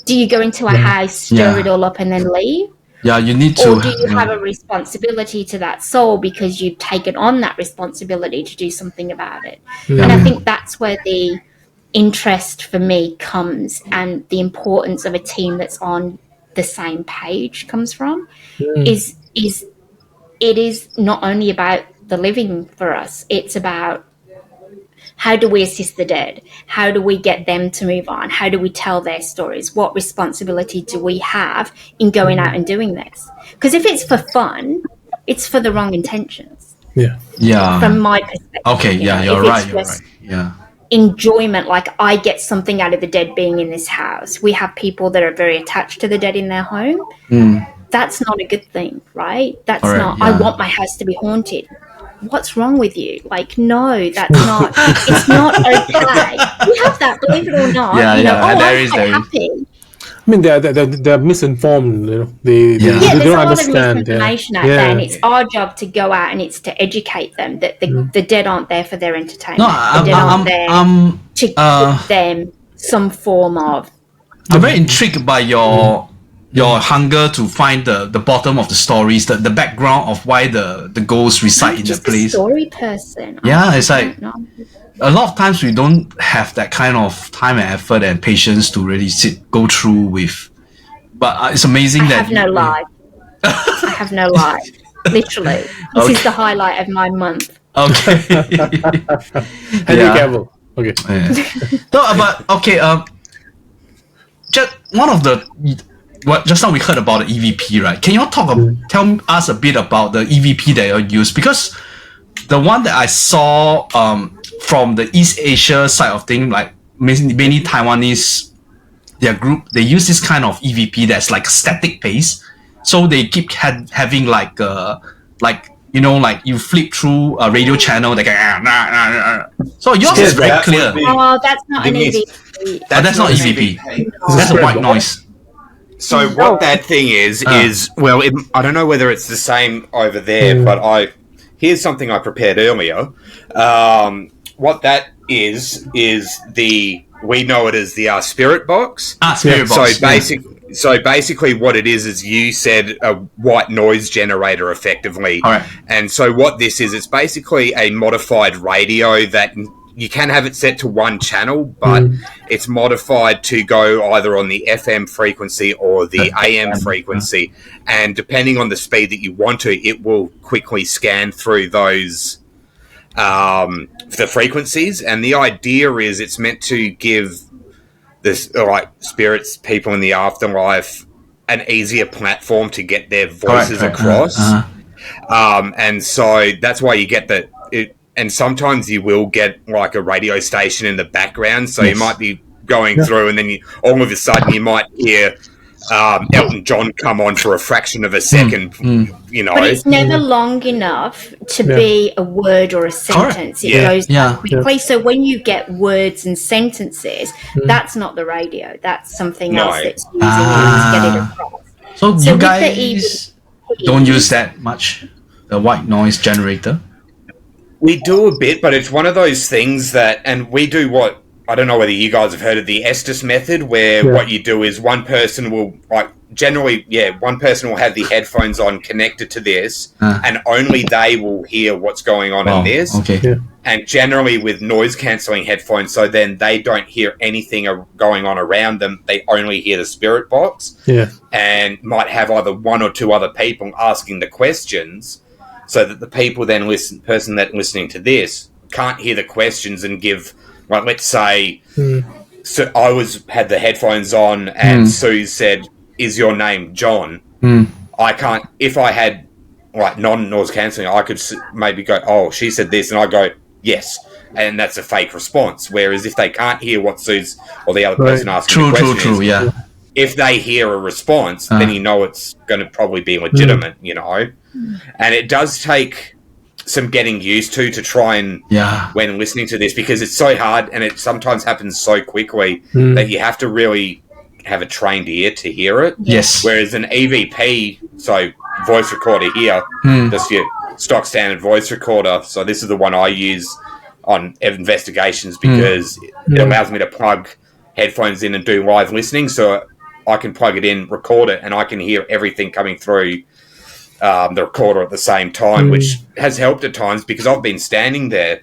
Do you go into a house, stir it all up, and then leave? Yeah, you need to. Or do you have a responsibility to that soul because you've taken on that responsibility to do something about it? And I think that's where the interest for me comes, and the importance of a team that's on the same page comes from. Is it is not only about the living for us, it's about, how do we assist the dead? How do we get them to move on? How do we tell their stories? What responsibility do we have in going out and doing this? Because if it's for fun, it's for the wrong intentions. Yeah. From my perspective. Okay, you're right. Yeah. enjoyment, like I get something out of the dead being in this house. We have people that are very attached to the dead in their home. That's not a good thing, right? That's not, I want my house to be haunted. What's wrong with you? Like, no, that's not, it's not okay. We have that, believe it or not. I'm quite happy. I mean, they're misinformed. They there's don't a lot understand. of misinformation out there, and it's our job to go out and it's to educate them that the dead aren't there for their entertainment. The dead aren't there to give them some form of. I'm very intrigued by your hunger to find the bottom of the stories, the background of why the ghosts reside in the place. I'm just a story person. It's like a lot of times we don't have that kind of time and effort and patience to really go through with. But it's amazing that I have no life. I have no life. Literally, this is the highlight of my month. Okay. Henry Cavill. Okay. No, but okay. Just one of the. Just now we heard about the EVP, right? Can you tell us a bit about the EVP that you use? Because the one that I saw from the East Asia side of things, like many Taiwanese, their group, they use this kind of EVP that's like static pace. So they keep having like you flip through a radio channel, like so yours is very clear. That's not an EVP. That's not EVP. That's a white noise. So what that thing is well, I don't know whether it's the same over there, but here's something I prepared earlier. What that is we know it as the spirit box. Spirit box. So basically what it is you said a white noise generator effectively. All right. And so what this is, it's basically a modified radio that you can have it set to one channel, but it's modified to go either on the FM frequency or the AM frequency. And depending on the speed that you want to, it will quickly scan through those the frequencies. And the idea is it's meant to give this spirits, people in the afterlife, an easier platform to get their voices across. And so that's why you get and sometimes you will get like a radio station in the background. So you might be going through and then all of a sudden you might hear Elton John come on for a fraction of a second, But it's never long enough to be a word or a sentence. It goes quickly. So when you get words and sentences, that's not the radio. That's something else that's using it to get it across. So you guys don't use that much, the white noise generator? We do a bit, but it's one of those things and we do what, I don't know whether you guys have heard of the Estes method, where what you do is one person will, one person will have the headphones on connected to this, and only they will hear what's going on in this. Okay. And generally with noise-cancelling headphones, so then they don't hear anything going on around them. They only hear the spirit box. And might have either one or two other people asking the questions, so that the people then person that listening to this can't hear the questions and give, like, let's say, so I had the headphones on and Sue said, "Is your name John?" I can't, if I had like non-noise cancelling, I could maybe go, "Oh, she said this," and I go, "Yes," and that's a fake response. Whereas if they can't hear what Sue's or the other person asking the question if they hear a response, then you know it's going to probably be legitimate, And it does take some getting used to try and when listening to this, because it's so hard and it sometimes happens so quickly that you have to really have a trained ear to hear it. Yes. Whereas an EVP, so voice recorder here, just your stock standard voice recorder. So this is the one I use on investigations because it allows me to plug headphones in and do live listening. So I can plug it in, record it, and I can hear everything coming through the recorder at the same time, which has helped at times because I've been standing there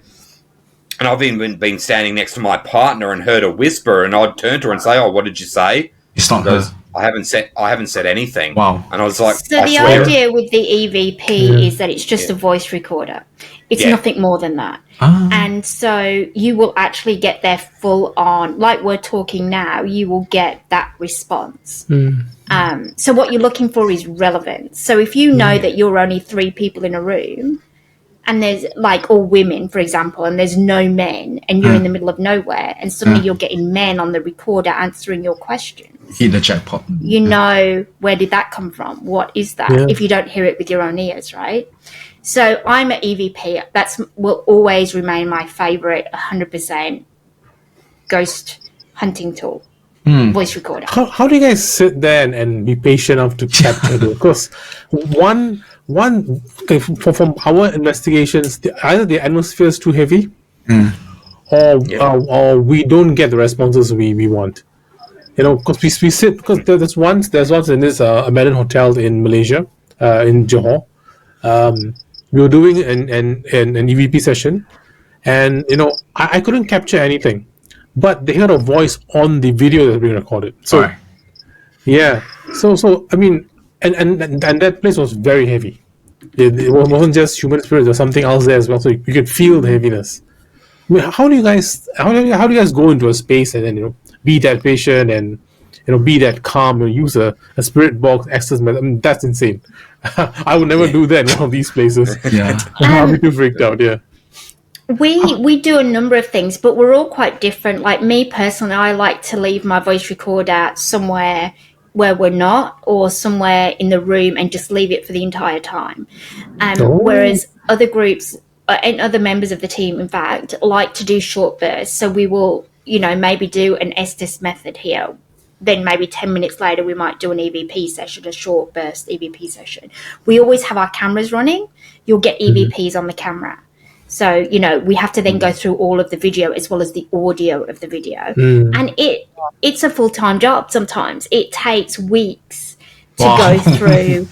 and I've been standing next to my partner and heard a whisper, and I'd turn to her and say, "Oh, what did you say?" It's not her. I haven't said anything. Wow. And I was like, so the idea with the EVP is that it's just a voice recorder. It's nothing more than that. And so you will actually get their full on, like we're talking now, you will get that response. So what you're looking for is relevance. So if you know that you're only 3 people in a room and there's like all women, for example, and there's no men, and you're in the middle of nowhere, and suddenly you're getting men on the recorder answering your questions. Hit the jackpot. You know, where did that come from? What is that? If you don't hear it with your own ears, right? So I'm an EVP. That's will always remain my favorite 100% ghost hunting tool. Voice recorder. How do you guys sit there and be patient enough to capture it? Because from our investigations, either the atmosphere is too heavy, or we don't get the responses we want. You know, because we sit, because there's once in this abandoned hotel in Malaysia, in Johor. We were doing an EVP session, and you know, I couldn't capture anything. But they heard a voice on the video that's being recorded. So, So I mean, and that place was very heavy. It wasn't just human spirits. There's something else there as well. So you could feel the heaviness. I mean, how do you guys go into a space and then be that patient and be that calm and use a spirit box access method? I mean, that's insane. I would never do that in one of these places. Yeah, I'll be too freaked out. Yeah. We do a number of things, but we're all quite different. Like me personally, I like to leave my voice recorder somewhere where we're not, or somewhere in the room, and just leave it for the entire time. Whereas other groups and other members of the team, in fact, like to do short bursts. So we will, maybe do an Estes method here. Then maybe 10 minutes later, we might do an EVP session, a short burst EVP session. We always have our cameras running. You'll get EVPs on the camera. So, we have to then go through all of the video as well as the audio of the video. And it's a full-time job sometimes. It takes weeks to go through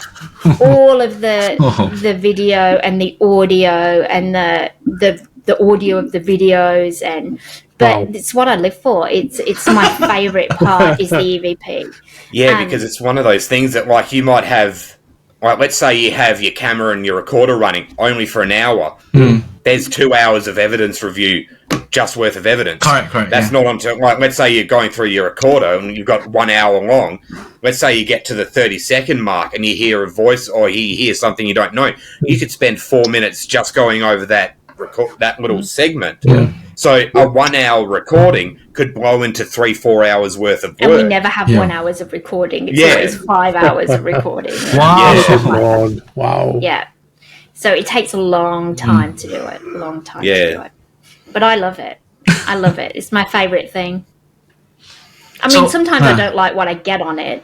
all of the video and the audio and the audio of the videos. But it's what I live for. It's my favourite part is the EVP. Yeah, because it's one of those things that, like, you might have... Like, let's say you have your camera and your recorder running only for an hour. There's 2 hours of evidence review just worth of evidence. Correct. That's not until, like, let's say you're going through your recorder and you've got 1 hour long. Let's say you get to the 30-second mark and you hear a voice or you hear something you don't know. You could spend 4 minutes just going over that little segment. Yeah. So a 1 hour recording could blow into 3-4 hours worth of work. And we never have 1 hour of recording. It's always 5 hours of recording. Wow. Yeah. So it takes a long time to do it. To do it. But I love it. It's my favourite thing. I mean, sometimes I don't like what I get on it.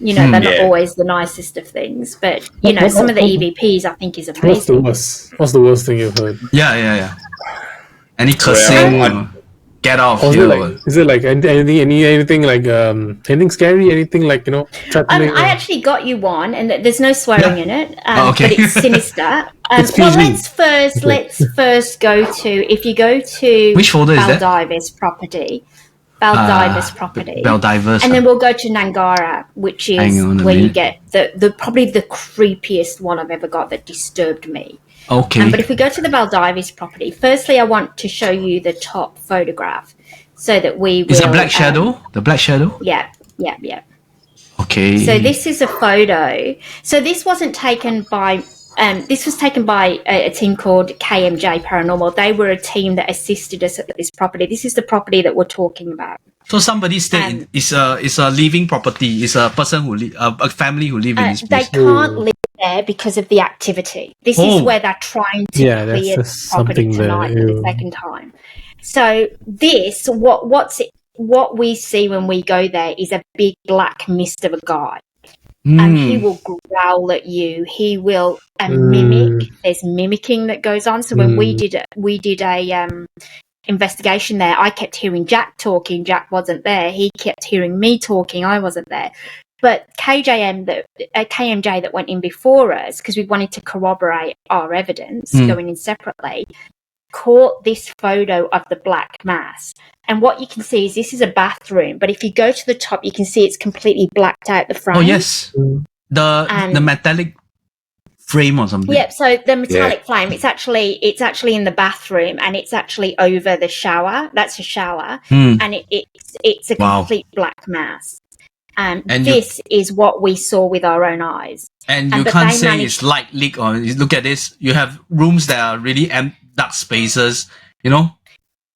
They're not always the nicest of things. But, some of the EVPs I think is amazing. What's the worst thing you've heard? Yeah. Any cursing? Get off. Is it like anything like anything scary? Anything like threatening? I actually got you one, and there's no swearing in it. Okay. But it's sinister. It's well, PG. let's first go to, if you go to which folder is that? Baldivis property. And then we'll go to Gnagara, which is where you get the probably the creepiest one I've ever got that disturbed me. Okay. But if we go to the Baldivis property, firstly, I want to show you the top photograph so that we will... Is a black shadow? The black shadow? Yeah. Okay. So this is a photo. So this wasn't taken by... this was taken by a team called KMJ Paranormal. They were a team that assisted us at this property. This is the property that we're talking about. So somebody stayed it's a living property. It's a person a family who live in this place. They can't live there because of the activity. This is where they're trying to clear the property tonight for the second time. So this, what we see when we go there is a big black mist of a guy. And he will growl at you. He will mimic. There's mimicking that goes on. So when we did a investigation there, I kept hearing Jack talking. Jack wasn't there. He kept hearing me talking. I wasn't there. But KMJ that went in before us, because we wanted to corroborate our evidence going in separately, caught this photo of the black mass. And what you can see is this is a bathroom, but if you go to the top, you can see it's completely blacked out the front. Oh, yes. The metallic frame or something. Yep, so the metallic flame, it's actually in the bathroom, and it's actually over the shower. That's a shower. And it's a complete black mass. And this is what we saw with our own eyes. And you can't say it's light leak or look at this. You have rooms that are really dark spaces, you know?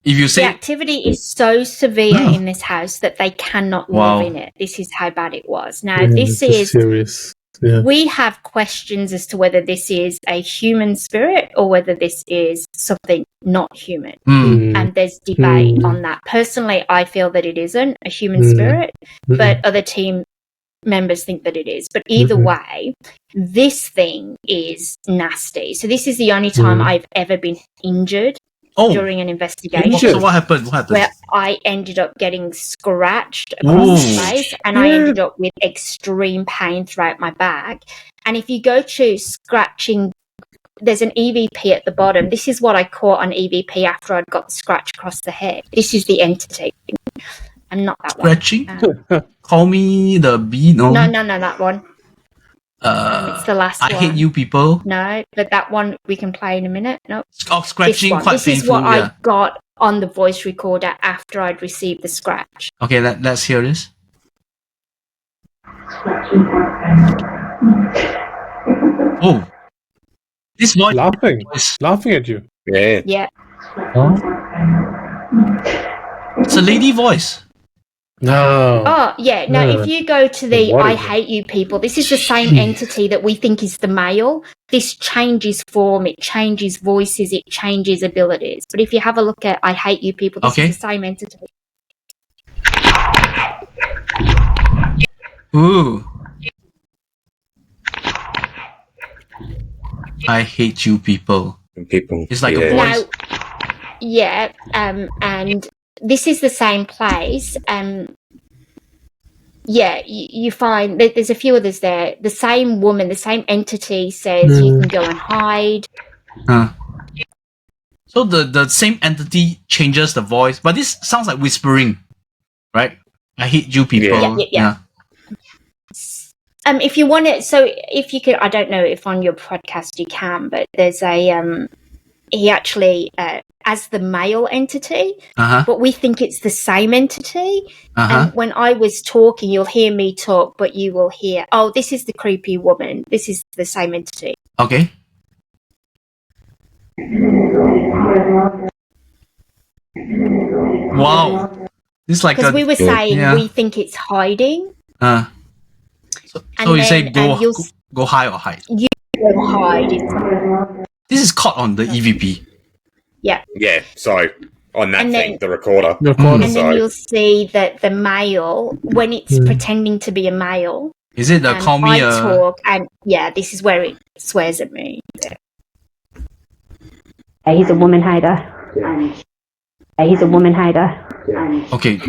If you say the activity is so severe in this house that they cannot live in it. This is how bad it was. Now, this is serious. Yeah. We have questions as to whether this is a human spirit or whether this is something not human. And there's debate on that. Personally, I feel that it isn't a human spirit, but other team members think that it is. But either way, this thing is nasty. So this is the only time I've ever been injured during an investigation. So what happened? Where I ended up getting scratched across the face, and I ended up with extreme pain throughout my back. And if you go to scratching, there's an EVP at the bottom. This is what I caught on EVP after I'd got the scratch across the head. This is the entity. I'm not that scratching. Call me the bee. No, that one. It's the last one. I hate you people. No, but that one we can play in a minute. No. Oh, scratching quite This painful. is what I got on the voice recorder after I'd received the scratch. Okay, let's hear this. Oh, this voice laughing at you. Yeah. It's a lady voice. No. Oh, yeah. Now, if you go to the I hate you people, this is the same entity that we think is the male. This changes form, it changes voices, it changes abilities. But if you have a look at I hate you people, this is the same entity. Ooh. I hate you people. It's like a voice. Now, and this is the same place. You find that there's a few others there. The same woman, the same entity says you can go and hide. So the same entity changes the voice, but this sounds like whispering, right? I hate you people. Yeah. If you want it, so if you could, I don't know if on your podcast you can, but there's a he actually as the male entity, but we think it's the same entity. And when I was talking, you'll hear me talk, but you will hear, oh, this is the creepy woman. This is the same entity. Okay. Wow. This is like because we were saying we think it's hiding. So you say go high or hide. You go hide. This is caught on the EVP. Yeah. Yeah. So on that thing, the recorder. And then you'll see that the male, when it's pretending to be a male, is it the call me? I talk, and this is where it swears at me. He's a woman hater. He's a woman hater. Okay,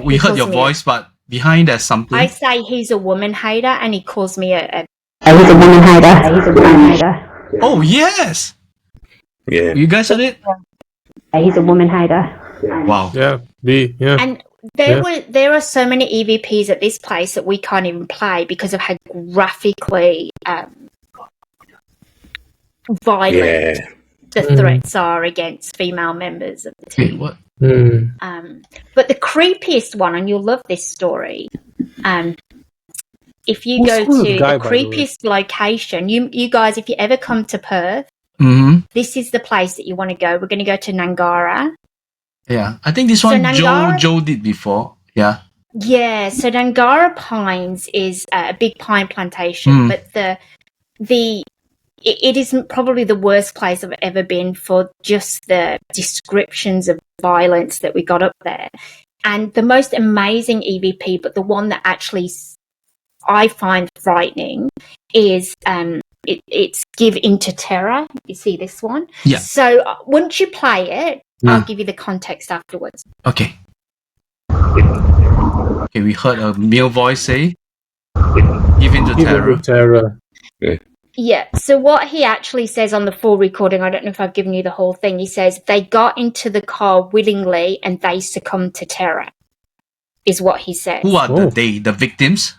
we heard your voice, but behind there's something. I say he's a woman hater, and he calls me a he's a woman hater. He's a woman hater. Oh yes. Yeah. You guys heard it? He's a woman hater. Wow. Yeah. And there are so many EVPs at this place that we can't even play because of how graphically violent the threats are against female members of the team. What? But the creepiest one, and you'll love this story, if you go to the creepiest location, you guys, if you ever come to Perth, this is the place that you want to go. We're going to go to Gnagara. Yeah, I think this one Joe did before. Yeah. Yeah, so Gnagara Pines is a big pine plantation, but it isn't probably the worst place I've ever been for just the descriptions of violence that we got up there. And the most amazing EVP, but the one that actually I find frightening, is it's Give Into Terror. You see this one? Yeah. So once you play it, I'll give you the context afterwards. Okay. Okay, we heard a male voice say, Give Into Terror. Yeah, so what he actually says on the full recording, I don't know if I've given you the whole thing, he says, they got into the car willingly and they succumbed to terror, is what he says. Who are the victims?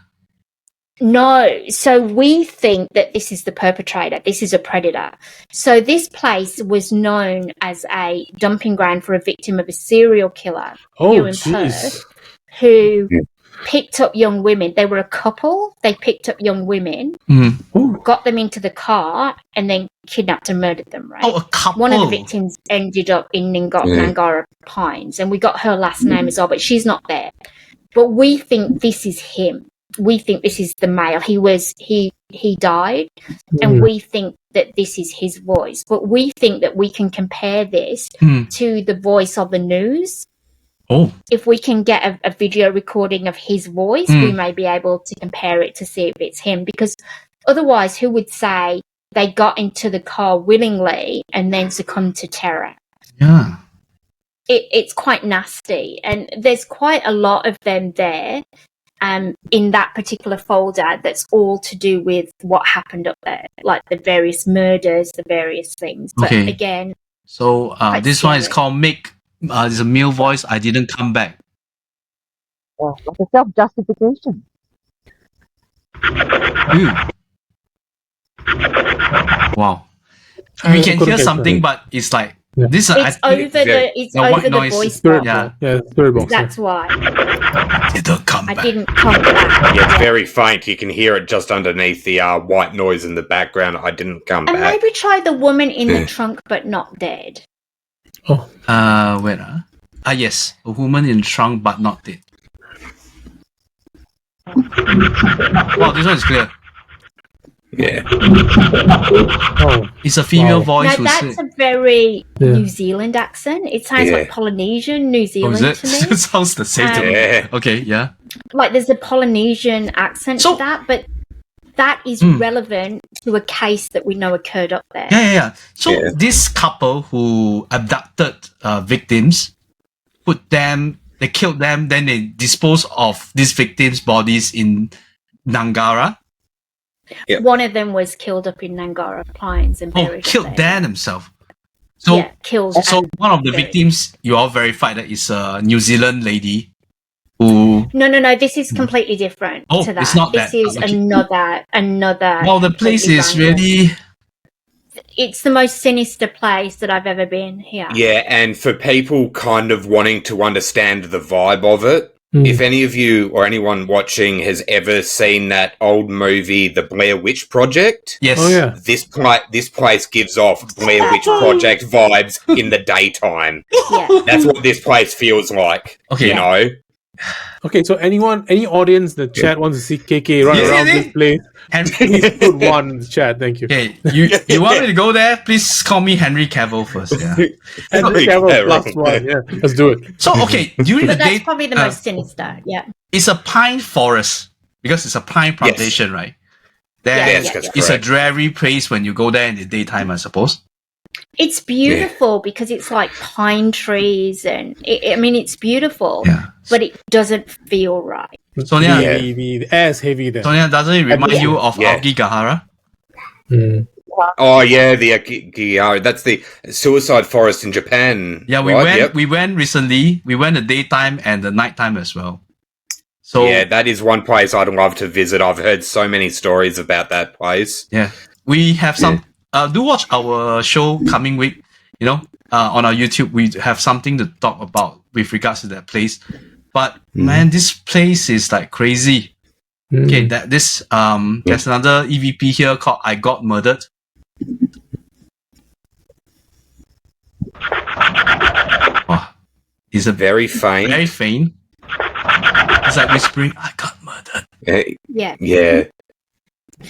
No, so we think that this is the perpetrator, this is a predator. So this place was known as a dumping ground for a victim of a serial killer here in Perth, who picked up young women. They were a couple. They picked up young women, got them into the car, and then kidnapped and murdered them, right? Oh, a couple. One of the victims ended up in Gnagara Pines, and we got her last name as well, but she's not there. But we think this is him. We think this is the male. He died, and we think that this is his voice. But we think that we can compare this to the voice of the news. Oh. If we can get a video recording of his voice, we may be able to compare it to see if it's him. Because otherwise, who would say they got into the car willingly and then succumbed to terror? Yeah. It's quite nasty. And there's quite a lot of them there in that particular folder that's all to do with what happened up there, like the various murders, the various things. But again... So this one is called Make... it's a male voice. I didn't come back. Yeah, like a self-justification. Wow. We can hear something, but it's like this. It's over the voice box. Yeah, spirit box. That's why. Didn't come back. I didn't come back. Yeah, it's very faint. You can hear it just underneath the white noise in the background. I didn't come back. And maybe try the woman in the trunk but not dead. Oh. Wait. Yes. A woman in trunk but not dead. Wow, this one is clear. Yeah. Oh. It's a female voice. Now that's a very New Zealand accent. It sounds like Polynesian, New Zealand to me. It sounds the same to me. Okay, yeah. Like there's a Polynesian accent to that, but that is relevant to a case that we know occurred up there. Yeah. So this couple who abducted victims, they killed them, then they disposed of these victims' bodies in Gnagara. Yep. One of them was killed up in Gnagara Pines and buried. Killed Dan himself. So, killed. So one of the victims you all verified that is a New Zealand lady who. No. This is completely different to that. It's not this is another. Well, the place is really. It's the most sinister place that I've ever been here. Yeah, and for people kind of wanting to understand the vibe of it, if any of you or anyone watching has ever seen that old movie, The Blair Witch Project, yes, this place gives off Blair Witch Project vibes in the daytime. Yeah, that's what this place feels like. Okay, you know. Okay, so any audience in the chat wants to see KK run around this place, please put one in the chat. Thank you. Okay, you want me to go there? Please call me Henry Cavill first. Yeah. Henry Cavill +1. Yeah, let's do it. So during the day, that's probably the most sinister. Yeah, it's a pine forest because it's a pine plantation, right? It's a dreary place when you go there in the daytime, I suppose. It's beautiful because it's like pine trees and it's beautiful, but it doesn't feel right. Sonia, the air's heavy there. Sonia, doesn't it remind you of Gnagara? Oh yeah, the Gnagara. That's the suicide forest in Japan. Yeah, we went recently. We went the daytime and the nighttime as well. So yeah, that is one place I'd love to visit. I've heard so many stories about that place. Yeah, we have some. Do watch our show coming week. On our YouTube, we have something to talk about with regards to that place. But man, this place is like crazy. Okay, there's another EVP here called "I Got Murdered." Wow, it's a very faint. Very faint. It's like whispering, "I got murdered." Yeah.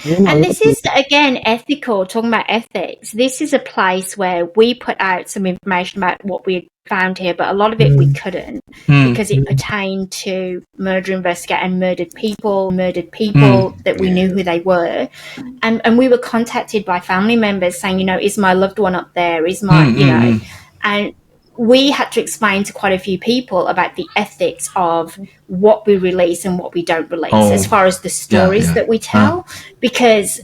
And this is, again, ethical, talking about ethics. This is a place where we put out some information about what we had found here, but a lot of it we couldn't because it pertained to murder investigate and murdered people that we knew who they were. And we were contacted by family members saying, is my loved one up there? Is my, and we had to explain to quite a few people about the ethics of what we release and what we don't release as far as the stories that we tell, because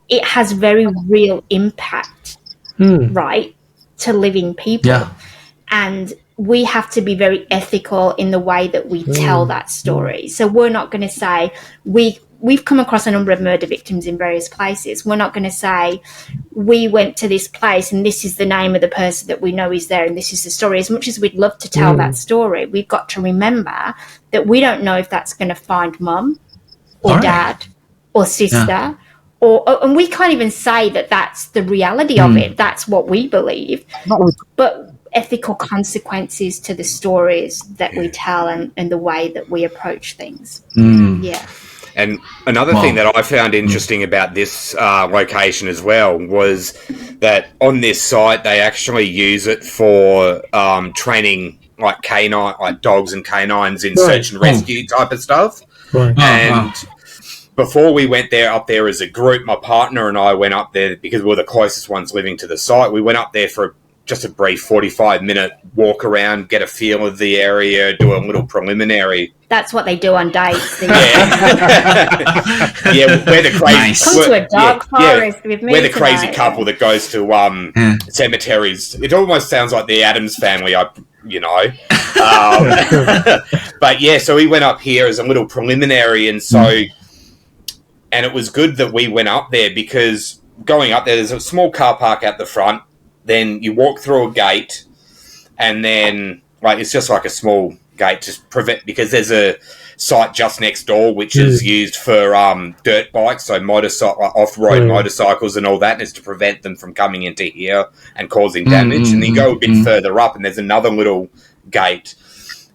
it has very real impact, right, to living people. Yeah. And we have to be very ethical in the way that we tell that story. So we're not going to say we we've come across a number of murder victims in various places. We're not going to say we went to this place and this is the name of the person that we know is there and this is the story. As much as we'd love to tell that story, we've got to remember that we don't know if that's going to find mum or dad or sister. And we can't even say that that's the reality of it. That's what we believe. But ethical consequences to the stories that we tell and the way that we approach things. Yeah. And another thing that I found interesting about this location as well was that on this site they actually use it for training like canine, like dogs and canines in search and rescue type of stuff. Right. And before we went up there as a group, my partner and I went up there because we were the closest ones living to the site. We went up there for just a brief 45-minute walk around, get a feel of the area, do a little preliminary. That's what they do on dates. Yeah, we're the crazy. Come to a dog forest with me. We're the crazy couple that goes to cemeteries. It almost sounds like the Addams Family, But yeah, so we went up here as a little preliminary, and it was good that we went up there because going up there's a small car park out the front. Then you walk through a gate, and then it's just like a small gate to prevent, because there's a site just next door which is used for dirt bikes, so off-road motorcycles and all that, and it's to prevent them from coming into here and causing damage. And you go a bit further up, and there's another little gate.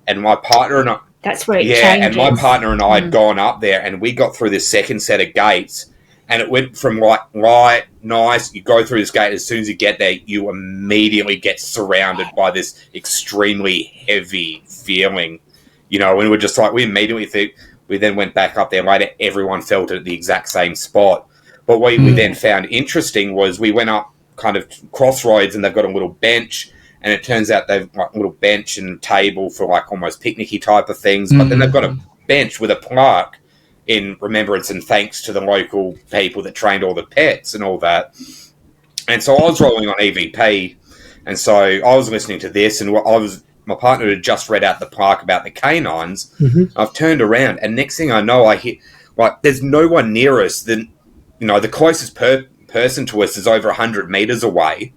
And my partner and I, that's where it changes. And my partner and I had gone up there, and we got through this second set of gates. And it went from light, nice, you go through this gate, as soon as you get there, you immediately get surrounded by this extremely heavy feeling. And we're just we immediately think, we then went back up there later, everyone felt it at the exact same spot. But what we then found interesting was we went up kind of crossroads, and they've got a little bench, and it turns out they've got a little bench and table for almost picnicky type of things, but then they've got a bench with a plaque in remembrance and thanks to the local people that trained all the pets and all that. And so I was rolling on EVP, and so I was listening to this, and my partner had just read out the plaque about the canines. I've turned around, and next thing I know, I hear, there's no one near us. The closest person to us is over 100 metres away.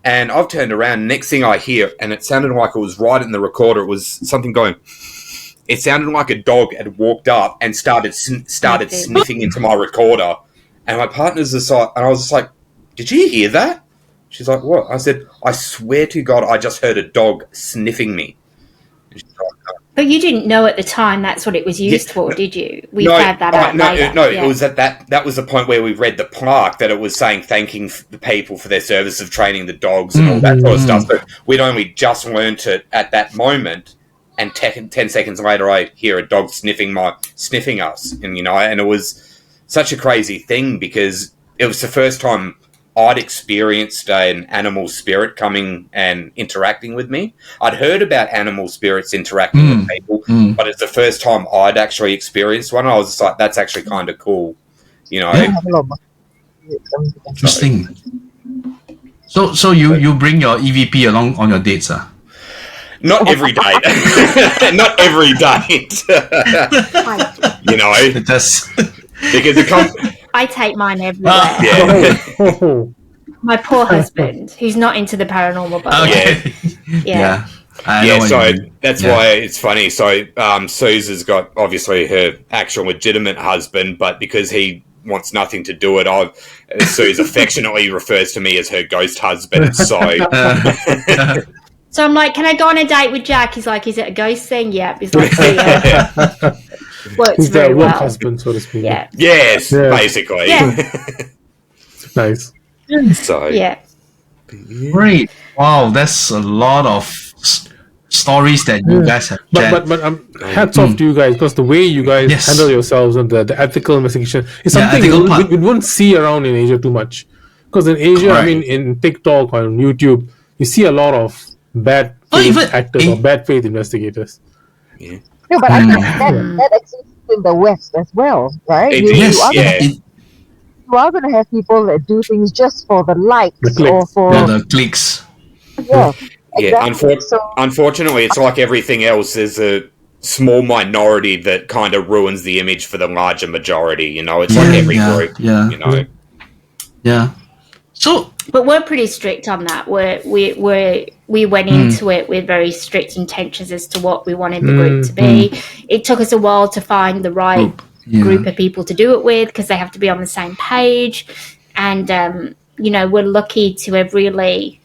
And I've turned around, and next thing I hear, and it sounded like it was right in the recorder, it was something going... It sounded like a dog had walked up and started sniffing into my recorder. And my partner's just and I was just like, "Did you hear that?" She's like, "What?" I said, "I swear to God, I just heard a dog sniffing me." But you didn't know at the time that's what it was used for, did you? We found that out later. No, it was that was the point where we read the plaque, that it was saying thanking the people for their service of training the dogs and all that sort of stuff. But we'd only just learnt it at that moment. And 10 seconds later, I hear a dog sniffing us, and and it was such a crazy thing because it was the first time I'd experienced an animal spirit coming and interacting with me. I'd heard about animal spirits interacting with people, but it's the first time I'd actually experienced one. I was just like, "That's actually kind of cool," Interesting. So you bring your EVP along on your dates, Not every date. Not every date. Because I take mine everywhere. My poor husband, who's not into the paranormal, by the way. So that's why it's funny. So Suze's got obviously her actual legitimate husband, but because he wants nothing to do with it, Suze affectionately refers to me as her ghost husband. So. So I'm like, "Can I go on a date with Jack?" He's like, "Is it a ghost thing?" Yeah. He's like, "Yeah." Works He's very their well. work husband, so to speak. Yeah. Yes, basically. Yeah. Nice. So. Yeah. Great. Wow, that's a lot of stories that you guys have shared. But hats off to you guys, because the way you guys handle yourselves and the ethical investigation is something we wouldn't see around in Asia too much. Because in Asia, in TikTok or on YouTube, you see a lot of bad faith actors or bad faith investigators. Yeah. No, but I think that exists in the West as well, right? You are going to have people that do things just for the likes or for the clicks. Yeah. Exactly. Unfortunately, it's like everything else. There's a small minority that kind of ruins the image for the larger majority. You know, it's like every group. Yeah. You know. Yeah. So, but we're pretty strict on that. We went into it with very strict intentions as to what we wanted the group to be. It took us a while to find the right group of people to do it with, because they have to be on the same page. And you know, we're lucky to have really,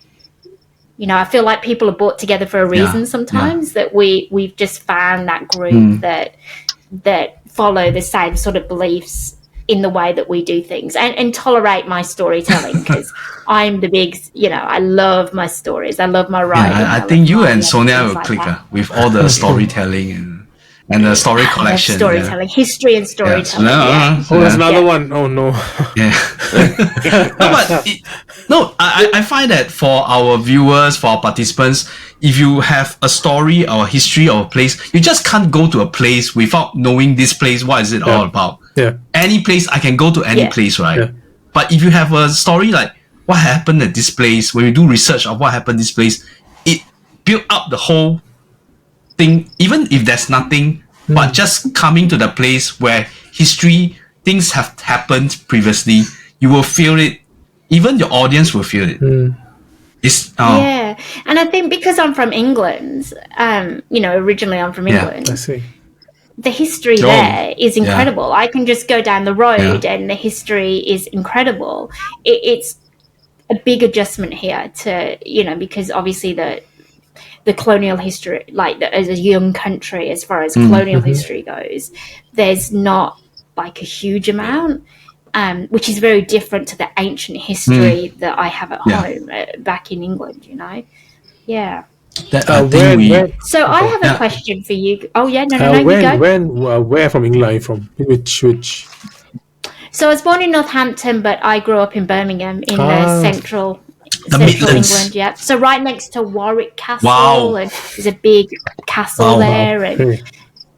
you know, I feel like people are brought together for a reason sometimes, that we've just found that group that follow the same sort of beliefs in the way that we do things, and tolerate my storytelling, because I'm the big, you know, I love my stories. I love my writing. I think you and Sonia will click with all the storytelling and the story collection. Storytelling, history and storytelling. That's another one. Oh, no. Yeah. I find that for our viewers, for our participants, if you have a story or a history or a place, you just can't go to a place without knowing this place. What is it all about? Yeah. Any place, I can go to any place, right? Yeah. But if you have a story like what happened at this place, when you do research of what happened at this place, it build up the whole thing, even if there's nothing, but just coming to the place where history, things have happened previously, you will feel it. Even your audience will feel it. It's yeah, and I think because I'm from England, you know, originally I'm from England. I see. The history there is incredible. I can just go down the road and the history is incredible. It's a big adjustment here to, you know, because obviously the colonial history, like as a young country, as far as colonial history goes, there's not like a huge amount, which is very different to the ancient history that I have at home back in England, you know? Yeah. So I have a question for you. Oh, yeah, no, you go. Where from England are you from? Which? So I was born in Northampton, but I grew up in Birmingham in the central Midlands. England. Yeah, so right next to Warwick Castle, and there's a big castle there,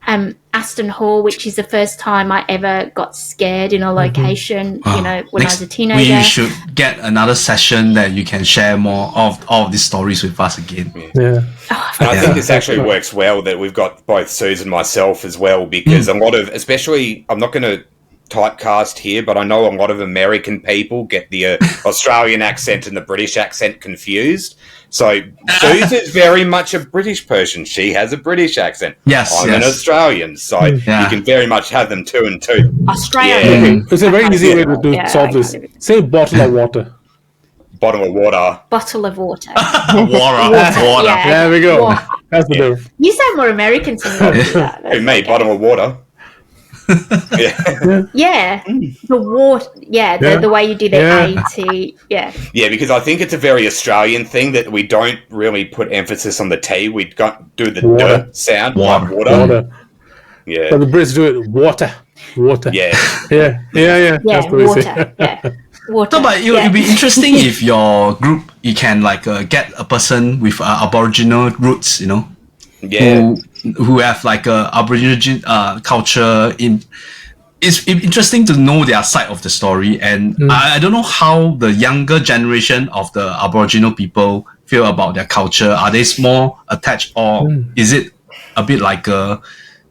and Aston Hall, which is the first time I ever got scared in a location. You know, when I was a teenager. We should get another session that you can share more of all of these stories with us again. And I think this actually works well that we've got both Susan and myself as well, because a lot of, especially, I'm not going to typecast here, but I know a lot of American people get the Australian accent and the British accent confused. So Susan's very much a British person. She has a British accent. I'm an Australian, so you can very much have them two and two. Australian. Okay. It's a very easy way to solve this. Say bottle of water. Bottle of water. Bottle of water. Water. Yeah. There we go. That's the difference. You sound more American to me. Who, me? Bottle of water. The water. The way you do the A-T. Yeah, because I think it's a very Australian thing that we don't really put emphasis on the T. We do the D sound, like water. Yeah. But the Brits do it water. Yeah. That's the way water. Water. No, but it would be interesting if your group, you can like get a person with Aboriginal roots, you know, who have like a Aboriginal culture. It's interesting to know their side of the story, and I don't know how the younger generation of the Aboriginal people feel about their culture. Are they more attached, or is it a bit like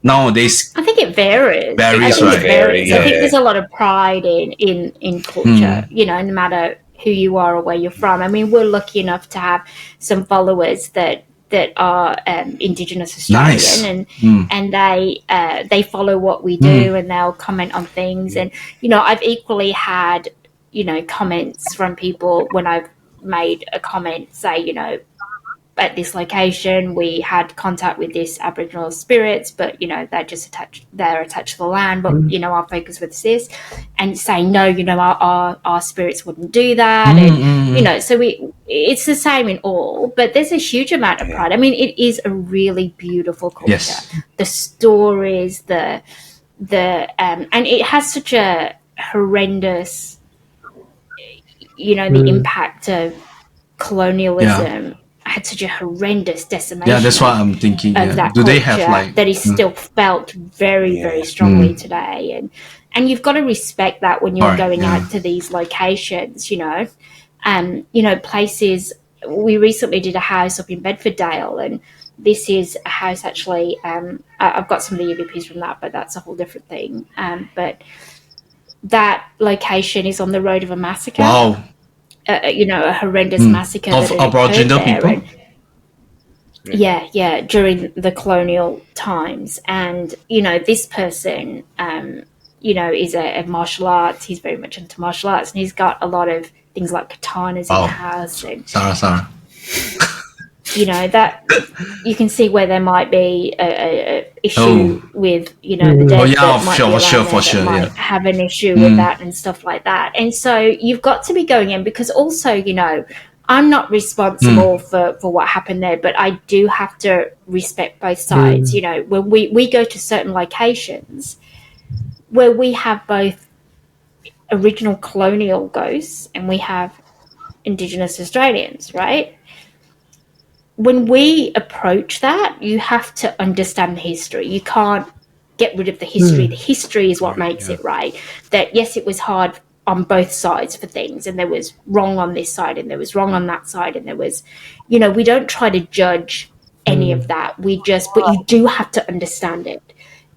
nowadays? I think it varies. Right? I think there's a lot of pride in culture, you know, no matter who you are or where you're from. I mean, we're lucky enough to have some followers that are Indigenous Australian, and they follow what we do, and they'll comment on things. And you know, I've equally had, you know, comments from people when I've made a comment, say, you know, at this location we had contact with this Aboriginal spirits, but you know, they're attached to the land, but you know, our focus was this, and saying no, you know, our spirits wouldn't do that, and you know, so it's the same in all, but there's a huge amount of pride. I mean, it is a really beautiful culture. The stories, the and it has such a horrendous, you know, the impact of colonialism had such a horrendous decimation. Yeah, that's what I'm thinking. Of that do they have like that is still felt very, very strongly today, and you've got to respect that when you're going out to these locations. You know, places. We recently did a house up in Bedfordale, and this is a house actually. I've got some of the EVPs from that, but that's a whole different thing. But that location is on the road of a massacre. Wow. A horrendous massacre of that Aboriginal people. And, yeah, during the colonial times, and this person, is a martial arts. He's very much into martial arts, and he's got a lot of things like katanas in the house. And, Sarah. That you can see where there might be a issue with the dead. For sure. Might have an issue with that and stuff like that. And so you've got to be going in, because also I'm not responsible for what happened there, but I do have to respect both sides. When we go to certain locations where we have both original colonial ghosts and we have Indigenous Australians, right? When we approach that, you have to understand the history. You can't get rid of the history. The history is what makes it right. That, yes, it was hard on both sides for things, and there was wrong on this side and there was wrong on that side, and there was, we don't try to judge any of that. But you do have to understand it.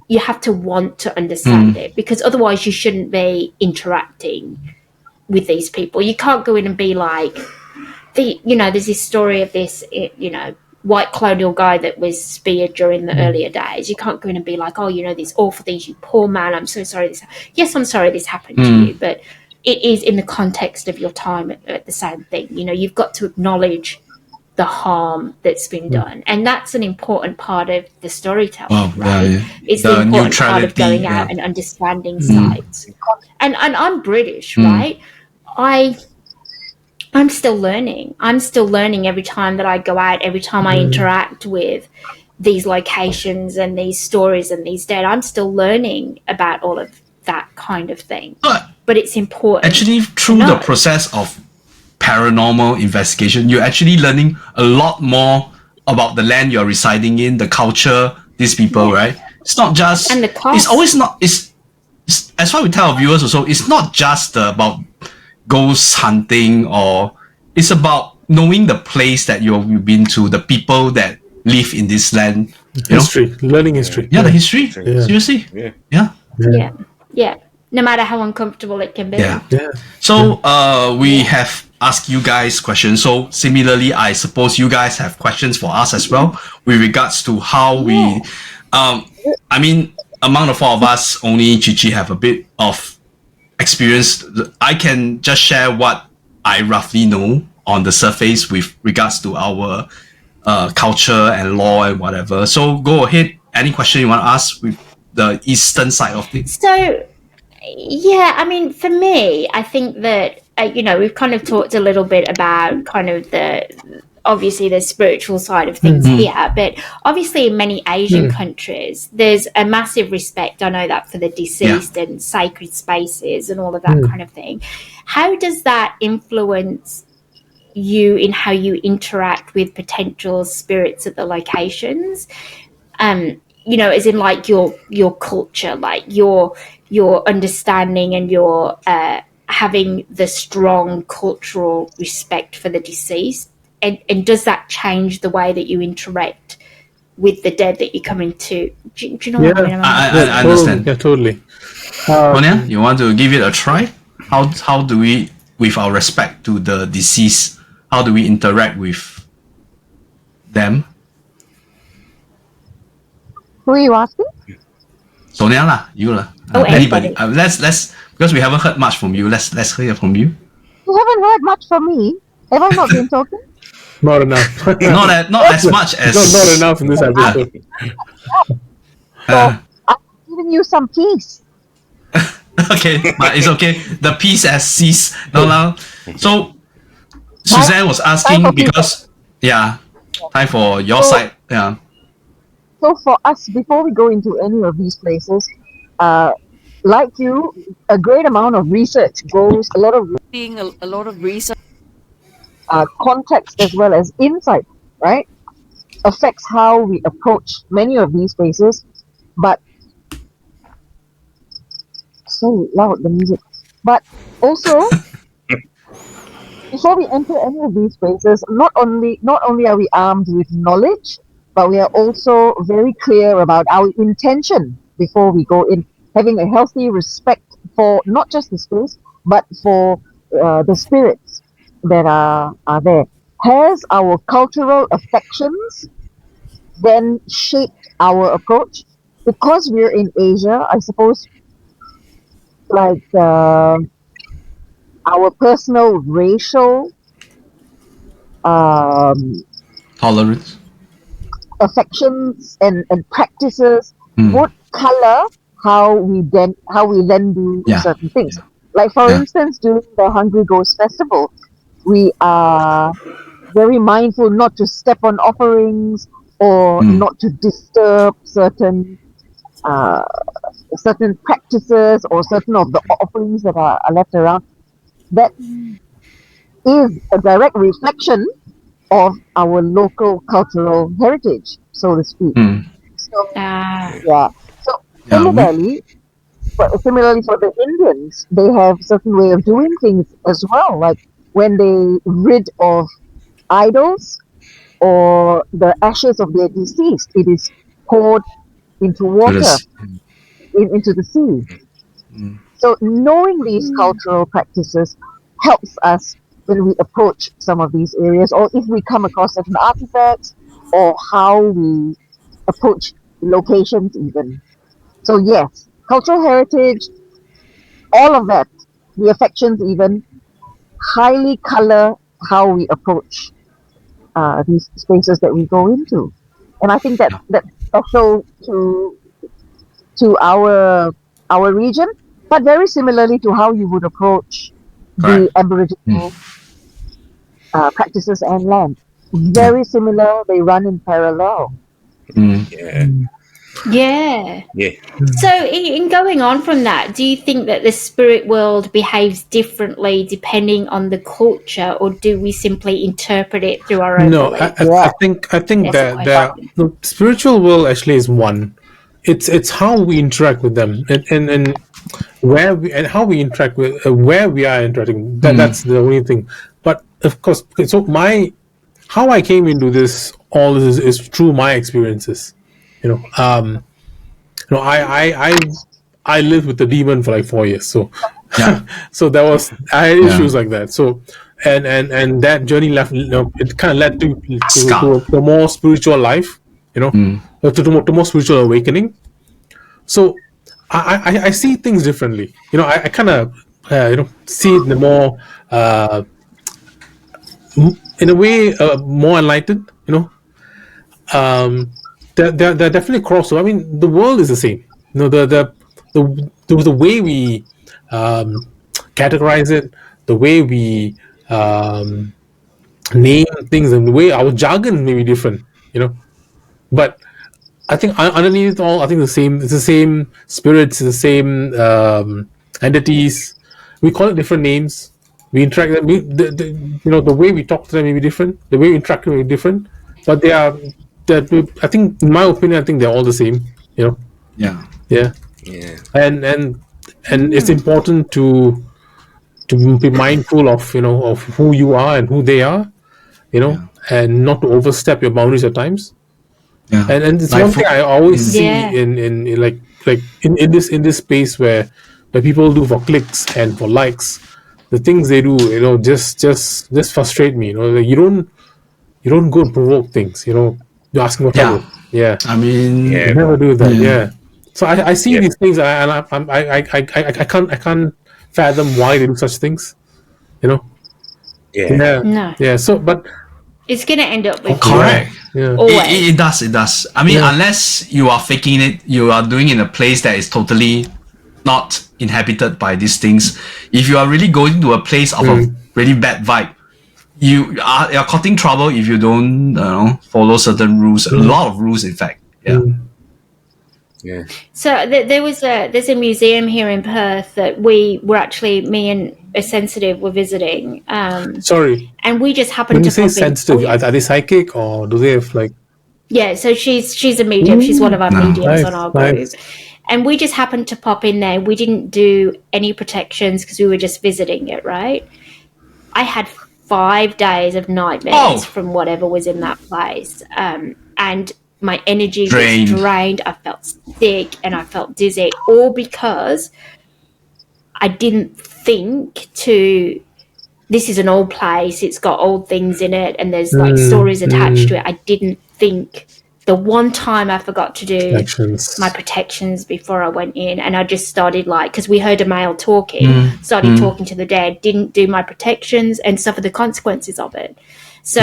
You have to want to understand it, because otherwise you shouldn't be interacting with these people. You can't go in and be like, there's this story of this, white colonial guy that was speared during the earlier days. You can't go in and be like, these awful things, you poor man, I'm so sorry yes, I'm sorry this happened to you, but it is in the context of your time at the same thing. You've got to acknowledge the harm that's been done, and that's an important part of the storytelling, right? It's the important part of going out and understanding sides. And I'm British, right? I'm still learning. I'm still learning every time that I go out, every time I interact with these locations and these stories and these dead. I'm still learning about all of that kind of thing. But it's important. Actually, through the process of paranormal investigation, you're actually learning a lot more about the land you're residing in, the culture, these people, right? It's not just... And the cost. It's always not... It's as far as we tell our viewers also, it's not just about ghost hunting, or it's about knowing the place that you've been to, the people that live in this land. Learning history. The history. Seriously. Yeah. No matter how uncomfortable it can be. So we have asked you guys questions. So similarly, I suppose you guys have questions for us as well with regards to how we. Among the four of us, only Cici have a bit of experience. I can just share what I roughly know on the surface with regards to our culture and law and whatever. So go ahead. Any question you want to ask with the eastern side of things? So, for me, I think that, we've kind of talked a little bit about kind of obviously the spiritual side of things here, but obviously in many Asian countries, there's a massive respect, I know that, for the deceased and sacred spaces and all of that kind of thing. How does that influence you in how you interact with potential spirits at the locations? As in like your culture, like your understanding and your having the strong cultural respect for the deceased. And does that change the way that you interact with the dead that you come into? Do you know what I mean? I understand. Yeah, totally. Sonia, you want to give it a try? How do we, with our respect to the deceased, how do we interact with them? Who are you asking? Sonia lah, you lah. Anybody? Let's because we haven't heard much from you. Let's hear from you. You haven't heard much from me. Have I not been talking? Not enough. not as much as... Not enough in this episode. So, I'm giving you some peace. Okay, but it's okay. The peace has ceased. No. So, Suzanne was asking because... time for your side. Yeah. So for us, before we go into any of these places, like you, a great amount of research goes, a lot of reading, a lot of research, context as well as insight, right? Affects how we approach many of these places. But so loud, the music. But also, before we enter any of these places, not only are we armed with knowledge, but we are also very clear about our intention before we go in, having a healthy respect for not just the space, but for the spirits that are there. Has our cultural affections then shaped our approach? Because we're in Asia, I suppose, like our personal racial Tolerance. affections and practices would color how we then do Yeah. certain things. Like for Yeah. instance, during the Hungry Ghost Festival, we are very mindful not to step on offerings or not to disturb certain certain practices or certain of the offerings that are left around. That is a direct reflection of our local cultural heritage, so to speak. So yeah. So Yeah, similarly for the Indians, they have certain way of doing things as well. Like when they rid of idols or the ashes of their deceased, it is poured into water, into the sea. So knowing these cultural practices helps us when we approach some of these areas, or if we come across certain artifacts, or how we approach locations even. So yes, cultural heritage, all of that, the affections even, highly color how we approach these spaces that we go into. And I think that's special to our region, but very similarly to how you would approach the Aboriginal practices and land. Very similar, they run in parallel. Yeah. Yeah. Yeah. So, in going on from that, do you think that the spirit world behaves differently depending on the culture, or do we simply interpret it through our own No, beliefs? I think That's that the question. the spiritual world actually is one. It's how we interact with them, and where we and how we interact with where we are interacting. That's the only thing. But of course, okay, so how I came into this all is through my experiences. You know, I lived with the demon for like 4 years, so so I had issues like that. So and that journey left, it kind of led to a more spiritual life, to more spiritual awakening. So I see things differently. I kind of see it in a more in a way more enlightened. They're definitely crossover. I mean, the world is the same. The way we categorize it, the way we name things, and the way our jargon may be different. But I think underneath it all, I think it's the same spirits, the same entities. We call it different names. We interact. The way we talk to them may be different. The way we interact may be different. But they are. I think, in my opinion, I think they're all the same. Yeah. Yeah. Yeah. And it's important to be mindful of who you are and who they are. And not to overstep your boundaries at times. Yeah. And it's one thing I always see in like in this space where people do for clicks and for likes, the things they do, just frustrate me. Like you don't go and provoke things. You're asking for trouble. Yeah. I mean, You never do that. Yeah. So I see Yep. these things, and I can't fathom why they do such things. Yeah. Yeah. No. Yeah. So, but It's going to end up with correct. yeah. always. It does. I mean, unless you are faking it, you are doing it in a place that is totally not inhabited by these things. If you are really going to a place of a really bad vibe, you're causing trouble if you don't follow certain rules. A lot of rules, in fact. Yeah. Yeah. So there's a museum here in Perth that me and a sensitive were visiting. Sorry. And we just happened When to you say pop sensitive, in. are they psychic, or do they have like? Yeah, so she's a medium. She's one of our mediums on our group. Nice. And we just happened to pop in there. We didn't do any protections because we were just visiting it, right? I had 5 days of nightmares from whatever was in that place. And my energy Drained. was drained. I felt sick and I felt dizzy, all because I didn't think to. This is an old place. It's got old things in it, and there's like stories attached to it. I didn't think. The one time I forgot to do my protections before I went in, and I just started because we heard a male talking, started talking to the dead, didn't do my protections and suffer the consequences of it. So,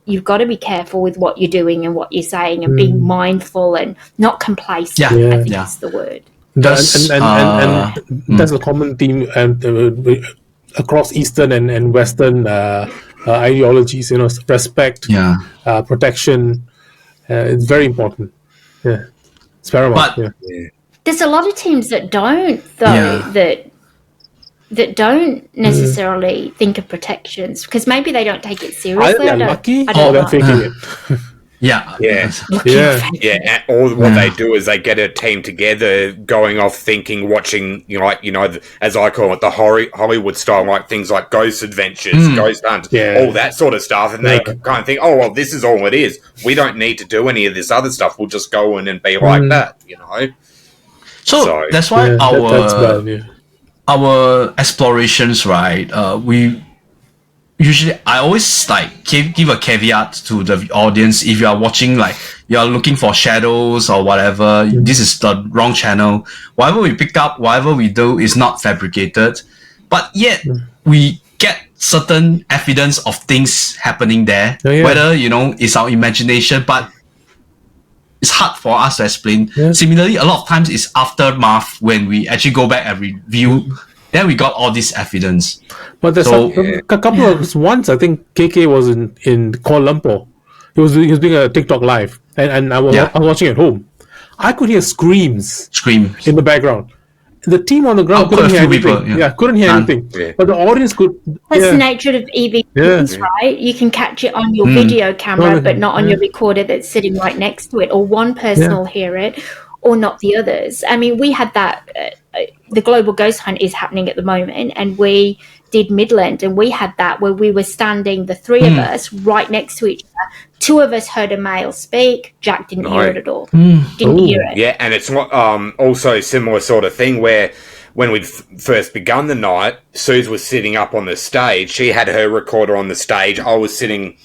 you've got to be careful with what you're doing and what you're saying and being mindful and not complacent. I think that's the word. And that's a common theme across Eastern and Western ideologies, respect, protection. It's very important. Yeah, it's paramount. But there's a lot of teams that don't, though, that don't necessarily think of protections because maybe they don't take it seriously. They're lucky, or they're faking it. Or what they do is they get a team together, going off thinking, watching, as I call it, the Hollywood style, like things like Ghost Adventures, Ghost Hunt, all that sort of stuff, and they kind of think, oh well, this is all it is. We don't need to do any of this other stuff. We'll just go in and be like that, So that's why our explorations, right? I always give a caveat to the audience. If you are watching, you are looking for shadows or whatever, this is the wrong channel. Whatever we pick up, whatever we do is not fabricated, but yet we get certain evidence of things happening there. Whether it's our imagination, but it's hard for us to explain. Similarly, a lot of times it's aftermath when we actually go back and review. Then we got all this evidence. But there's a couple of once I think KK was in Kuala Lumpur. He was doing a TikTok live, and I was watching at home. I could hear screams in the background. The team on the ground couldn't hear anything. Couldn't hear anything. But the audience could. That's the nature of EVPs, right? You can catch it on your video camera, but not on your recorder that's sitting right next to it. Or one person will hear it, or not the others. I mean, we had that. The global ghost hunt is happening at the moment, and we did Midland, and we had that where we were standing, the three of us, right next to each other. Two of us heard a male speak. Jack didn't hear it at all. Didn't hear it. Yeah, and it's also similar sort of thing where when we'd first begun the night, Suze was sitting up on the stage. She had her recorder on the stage. I was sitting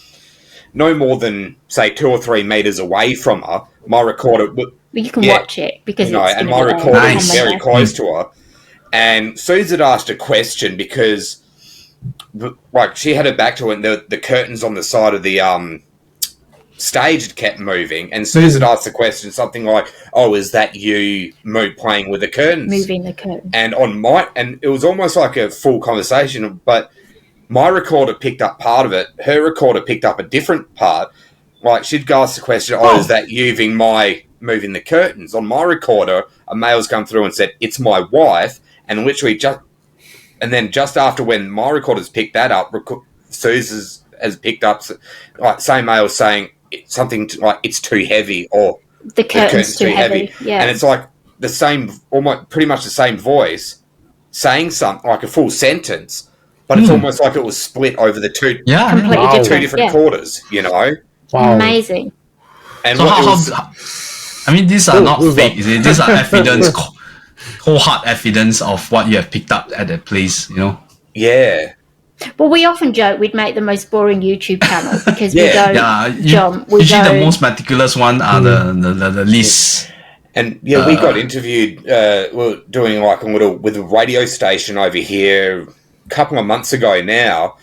no more than, say, 2 or 3 meters away from her. My recorder... You can watch it because and my recorder was very close to her. And Suze had asked a question because, she had her back to it, and the curtains on the side of the stage had kept moving. And Suze had asked the question, something like, "Oh, is that you playing with the curtains, moving the curtain?" And and it was almost like a full conversation, but my recorder picked up part of it. Her recorder picked up a different part. She'd ask the question, "Oh, is that you moving the curtains?" On my recorder, a male's come through and said, "It's my wife," and literally just after when my recorder's picked that up, Suze has picked up same male saying something like it's too heavy or the curtain's too heavy. Yeah, and it's like the same, almost pretty much the same voice saying something like a full sentence, but it's almost like it was split over the two different quarters. Wow. Amazing. And so these are not fake, is it? These are evidence, whole hard evidence of what you have picked up at that place, Yeah. Well, we often joke we'd make the most boring YouTube channel because we don't. Usually the most meticulous one are the least. And we got interviewed. We're doing with a radio station over here a couple of months ago now.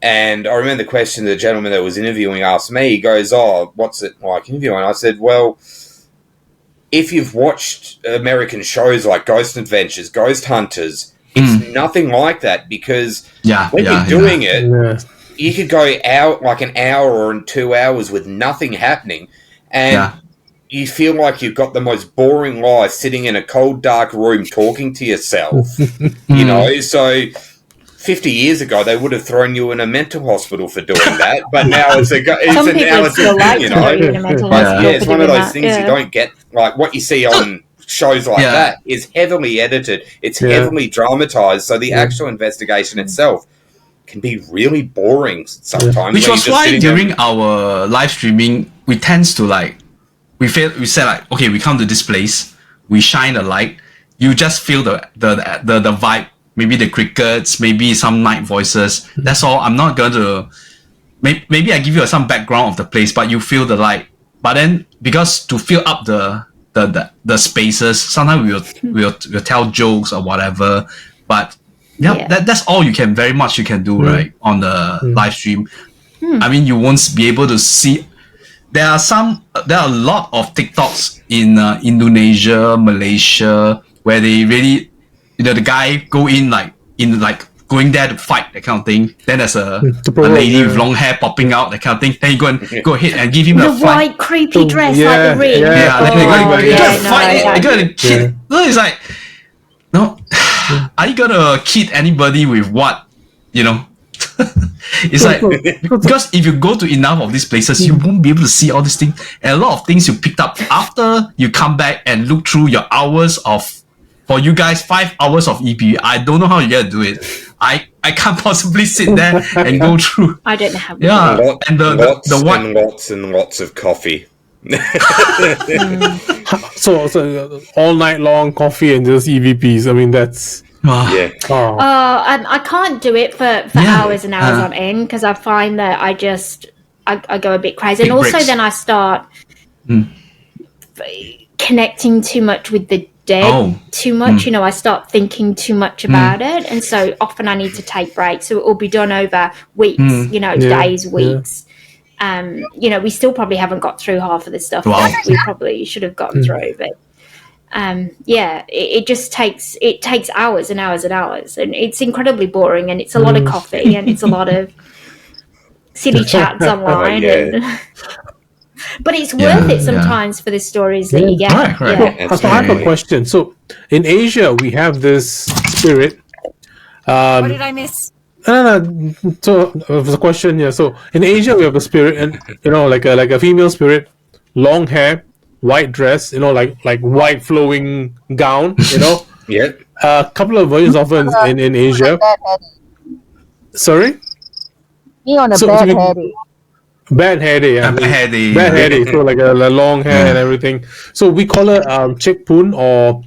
And I remember the question the gentleman that was interviewing asked me. He goes, "Oh, what's it like interviewing?" I said, "Well, if you've watched American shows like Ghost Adventures, Ghost Hunters, it's nothing like that because when you're doing it, you could go out like an hour or 2 hours with nothing happening, and you feel like you've got the most boring life sitting in a cold, dark room talking to yourself, So 50 years ago, they would have thrown you in a mental hospital for doing that, but now it's it's one of those things you don't get. Like what you see on shows like that is heavily edited. It's heavily dramatized, so the actual investigation itself can be really boring sometimes. Which was why during our live streaming, we tend to we said like, okay, we come to this place, we shine a light, you just feel the vibe, maybe the crickets, maybe some night voices. That's all. I'm not going to, maybe I give you some background of the place, but you feel the light. But then, because to fill up the spaces, sometimes we'll tell jokes or whatever. But that's all you can do, right, on the live stream. I mean, you won't be able to see. There are a lot of TikToks in Indonesia, Malaysia, where they really, the guy going there to fight, that kind of thing. Then there's a lady with long hair popping out, that kind of thing. Then you go ahead and give him the a fight. white creepy dress like the ring. They're going to kid. No, it's like, no, are you gonna kid anybody with what? It's like, because if you go to enough of these places, you won't be able to see all these things. And a lot of things you picked up after you come back and look through your hours of, for you guys, 5 hours of EP. I don't know how you gotta do it. I can't possibly sit there and go through. I don't know how. And lots and lots of coffee. So all night long coffee and just EVPs. I mean, that's I can't do it for hours and hours on end, because I find that I go a bit crazy, and also breaks. Then I start connecting too much with the dead, too much. I start thinking too much about it, and so often I need to take breaks. So it will be done over weeks, days, weeks. We still probably haven't got through half of the stuff that we probably should have gotten through, but it just takes hours and hours and hours, and it's incredibly boring, and it's a lot of coffee, and it's a lot of silly chats online. But it's worth it sometimes for the stories that you get. Right. So I have a question. So in Asia, we have this spirit. What did I miss? No. So there's a question here. So in Asia, we have a spirit, and like a female spirit, long hair, white dress, like white flowing gown. Yeah. A couple of versions of it in Asia. Sorry. Me on a bad headache. Bad headache. So like a long hair and everything. So we call her Chek Pun or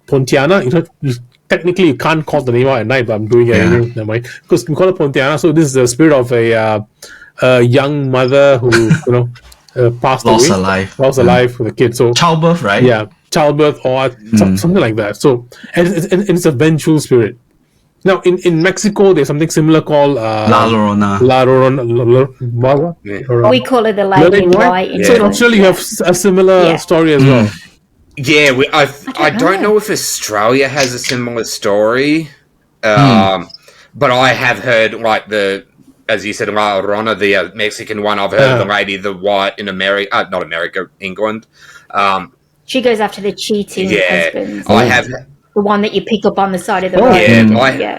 Pontiana. Technically you can't call the name out at night, but I'm doing it anyway. Never mind. Because we call her Pontiana. So this is the spirit of a young mother who passed away. Lost her life with a kid. So childbirth, right? Yeah, childbirth or something like that. So and it's a vengeful spirit. Now, in Mexico, there's something similar called La Llorona. We call it the Lady in White. So in Australia, you have a similar story as well. Yeah, I don't know if Australia has a similar story, but I have heard, like, as you said, La Llorona, the Mexican one. I've heard of the lady, the white in America, not America, England. She goes after the cheating husbands. I have. The one that you pick up on the side of the road.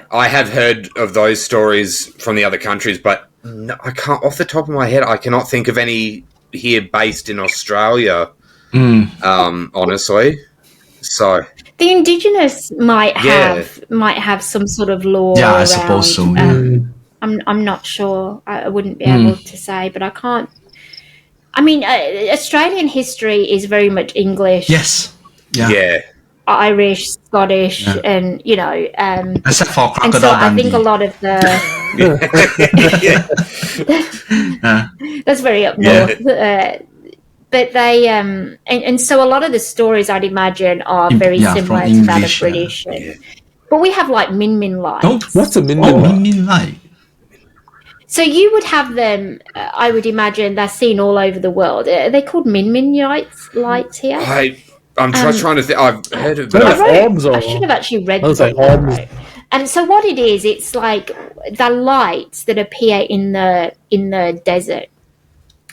I have heard of those stories from the other countries, but no, I can't, off the top of my head, I cannot think of any here based in Australia, honestly. So the Indigenous might have some sort of law. Yeah, I suppose so. I'm not sure. I wouldn't be able to say, but I can't. I mean, Australian history is very much English. Yes. Yeah. Irish, Scottish, and except for Crocodile and so I Dundee. think a lot of the that's very up north. But they and so a lot of the stories, I'd imagine, are very similar to that of British. But we have like Min lights. Oh, what's a Min light? Min light. So you would have them. I would imagine they're seen all over the world. Are they called Min lights here? I'm trying to think. I've heard of it. I should have actually read that. And so what it is, it's like the lights that appear in the desert.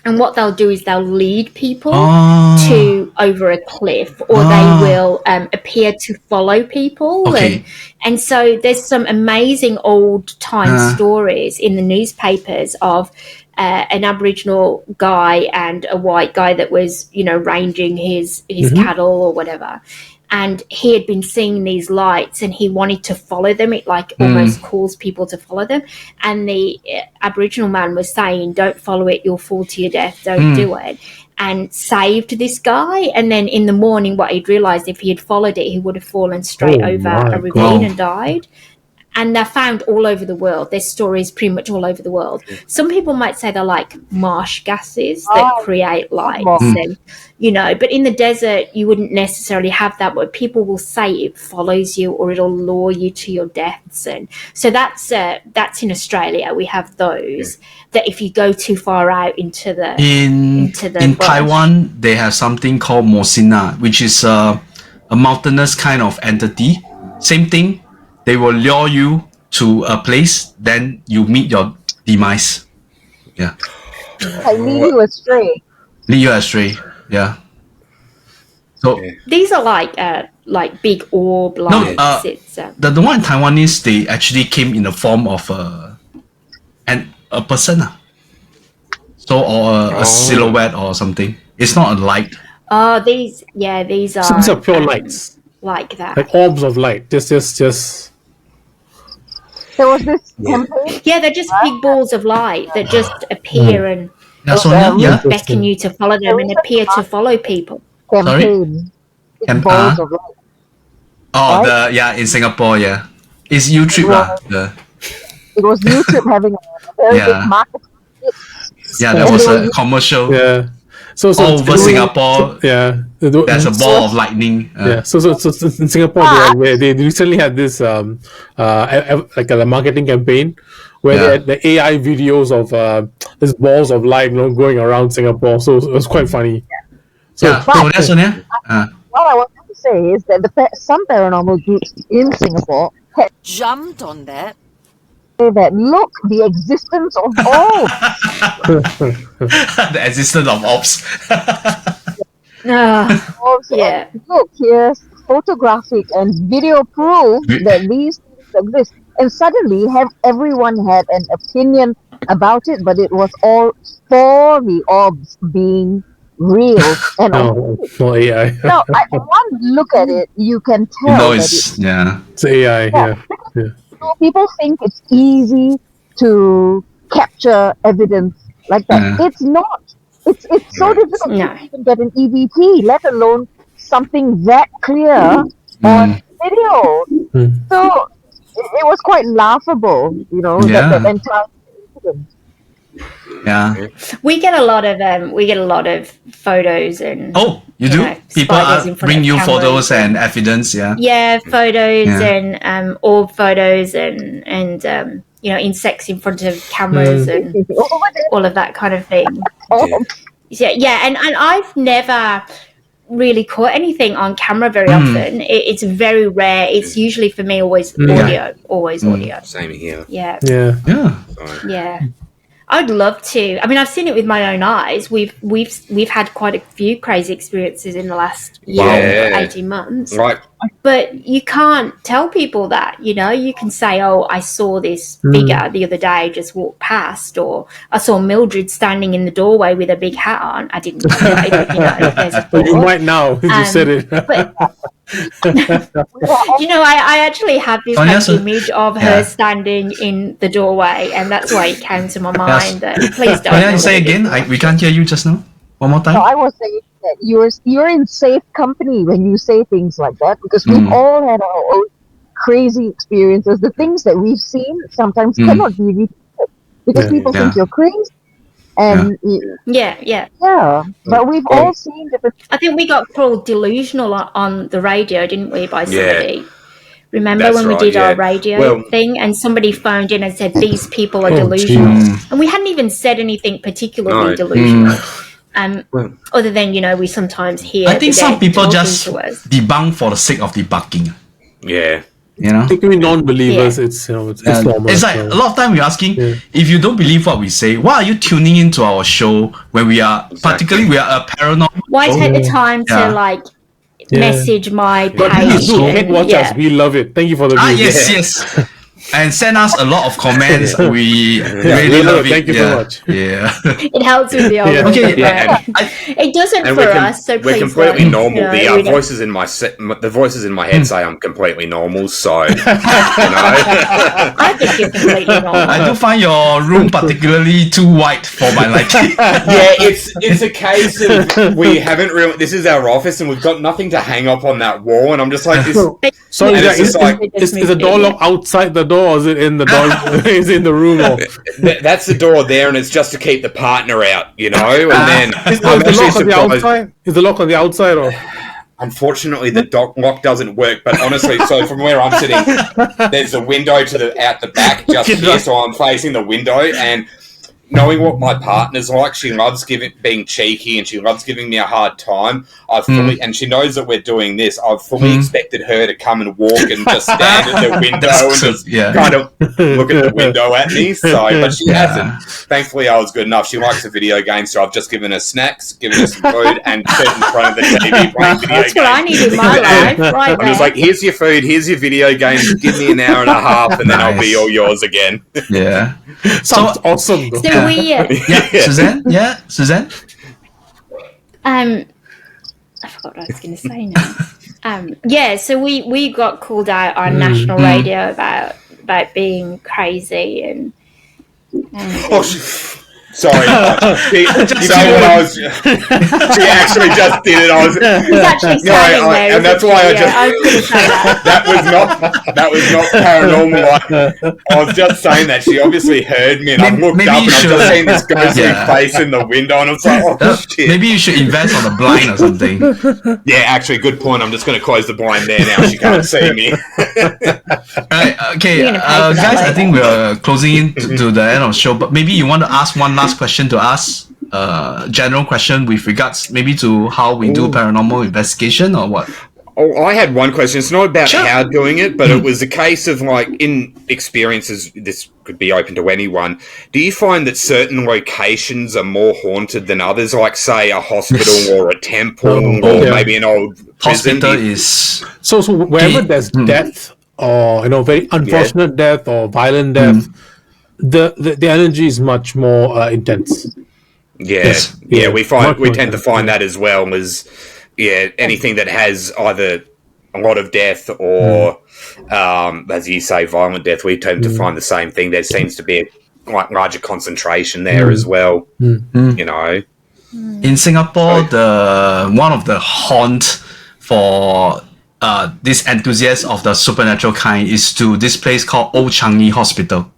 And what they'll do is they'll lead people to over a cliff, or they will appear to follow people. Okay. And so there's some amazing old time stories in the newspapers of an Aboriginal guy and a white guy that was, ranging his cattle or whatever. And he had been seeing these lights and he wanted to follow them. It almost calls people to follow them. And the Aboriginal man was saying, don't follow it, you'll fall to your death, don't do it. and saved this guy. And then in the morning, what he'd realised, if he had followed it, he would have fallen straight over a ravine and died. And they're found all over the world. There's stories pretty much all over the world. Some people might say they're like marsh gases that create lights, and but in the desert you wouldn't necessarily have that. But people will say it follows you or it'll lure you to your deaths, and so that's in Australia. We have those that if you go too far out into the in bush. Taiwan, they have something called Mosina, which is a mountainous kind of entity. Same thing. They will lure you to a place, then you meet your demise. Yeah. I lead you astray. Lead you astray. Yeah. So these are like big orb lights. It's the one in Taiwanese, they actually came in the form of a person. So or a silhouette or something. It's not a light. These are. These are pure lights. Like that. Like orbs of light. Just. There was this campaign. Yeah, they're just big balls of light that just appear and beckon you to follow them and appear to follow people. Campaign. Balls of light. Oh, right? In Singapore, it's YouTube. It was YouTube having a very big market. Yeah, there was a commercial. Yeah. So all over Singapore. There's a ball of lightning. So in Singapore, they recently had this like a marketing campaign where they had the AI videos of these balls of light, going around Singapore. So it was quite funny. That's Sonia. What I wanted to say is that some paranormal groups in Singapore had jumped on that. That look, the existence of orbs. The existence of orbs. Look, here's photographic and video proof that these things exist. And suddenly, everyone had an opinion about it, but it was all for the orbs being real. And for AI. Now, one look at it, you can tell it's AI. So people think it's easy to capture evidence like that. It's not. It's so difficult to even get an EVP, let alone something that clear on video. So it was quite laughable, that entire incident. Yeah. We get a lot of photos and you do? People bring you photos and evidence, photos and orb photos and insects in front of cameras and all of that kind of thing. And I've never really caught anything on camera very often. It's very rare. It's usually for me always audio. Same here. Yeah. I'd love to. I mean, I've seen it with my own eyes. We've had quite a few crazy experiences in the last year, 18 months. Right. But you can't tell people that, You can say, I saw this figure the other day just walk past, or I saw Mildred standing in the doorway with a big hat on. I didn't know that, there's a but you might now, you said it. But, I actually have this image of her standing in the doorway, and that's why it came to my mind that please don't. Can you say again? We can't hear you just now. One more time. No, I was saying that you're in safe company when you say things like that, because we've all had our own crazy experiences. The things that we've seen sometimes cannot be repeated because people think you're crazy. And but we've all seen different. I think we got called delusional on the radio, didn't we, by somebody? Remember when we did our radio thing and somebody phoned in and said these people are delusional, and we hadn't even said anything particularly delusional. Other than we sometimes hear. I think some people just debunk for the sake of debunking. Yeah. Particularly non-believers, it's normal. It's like a lot of time we're asking, if you don't believe what we say, why are you tuning into our show when we are, particularly we are a paranormal? Why take the time to message my page? But please do hate watch us. We love it. Thank you for the views. Yes. and send us a lot of comments. We really love it. Thank you so much. Yeah. It helps with the algorithm. Okay. Yeah, It doesn't and for us, so we're please completely don't, normal. you know, The we don't- voices in the voices in my head say I'm completely normal. So you know. I think you're completely normal. I do find your room particularly too white for my liking. Yeah, it's a case of we haven't really. This is our office, and we've got nothing to hang up on that wall. And I'm just like, this. Sorry, And it's is, just like- is the door lock outside the door, or is it in the door? Is it in the room? Or That's the door there, and it's just to keep the partner out, you know. And then is I'm the actually lock on the surprised. outside? Is the lock on the outside, or Unfortunately, the lock doesn't work. But honestly, so from where I'm sitting, there's a window out the back just here, so I'm facing the window. And knowing what my partner's like, she loves being cheeky, and she loves giving me a hard time. And she knows that we're doing this. I've fully expected her to come and walk and just stand at the window and just kind of look at the window at me. So, but she hasn't. Thankfully, I was good enough. She likes the video games, so I've just given her snacks, given her some food, and sit in front of the TV playing video games. That's what I need in my life, right I'm just there. like, here's your food, here's your video games. Give me an hour and a half, and then I'll be all yours again. Yeah. sounds awesome though. So we, Suzanne? Yeah, Suzanne? I forgot what I was going to say now. So we got called out on national radio about being crazy and Oh, sorry. She actually just did it. He's actually standing there. And that's why I was going to say that. that was not paranormal. I was just saying that she obviously heard me, and I looked maybe up, you and I've should- just seen this ghostly face in the window, and I was like, oh shit. Maybe you should invest on the blind or something. Yeah, actually, good point. I'm just going to close the blind there now. She can't see me. Right, okay, You're gonna pay for that guys, I later. think we're closing in to the end of the show, but maybe you want to ask one last question to us, general question with regards maybe to how we do paranormal investigation or what? Oh, I had one question. It's not about Sure. how doing it, but it was a case of like in experiences. This could be open to anyone. Do you find that certain locations are more haunted than others? Like, say, a hospital or a temple, or maybe an old prison? Hospital is... So wherever Okay. there's death, or very unfortunate death or violent death, the energy is much more intense. Yeah, Yes. yeah. We Much more tend to intense, find that as well as anything that has either a lot of death or, as you say, violent death. We tend to find the same thing. There seems to be a larger concentration there as well. You know. In Singapore, the one of the haunt for this enthusiast of the supernatural kind is to this place called Old Changi Hospital.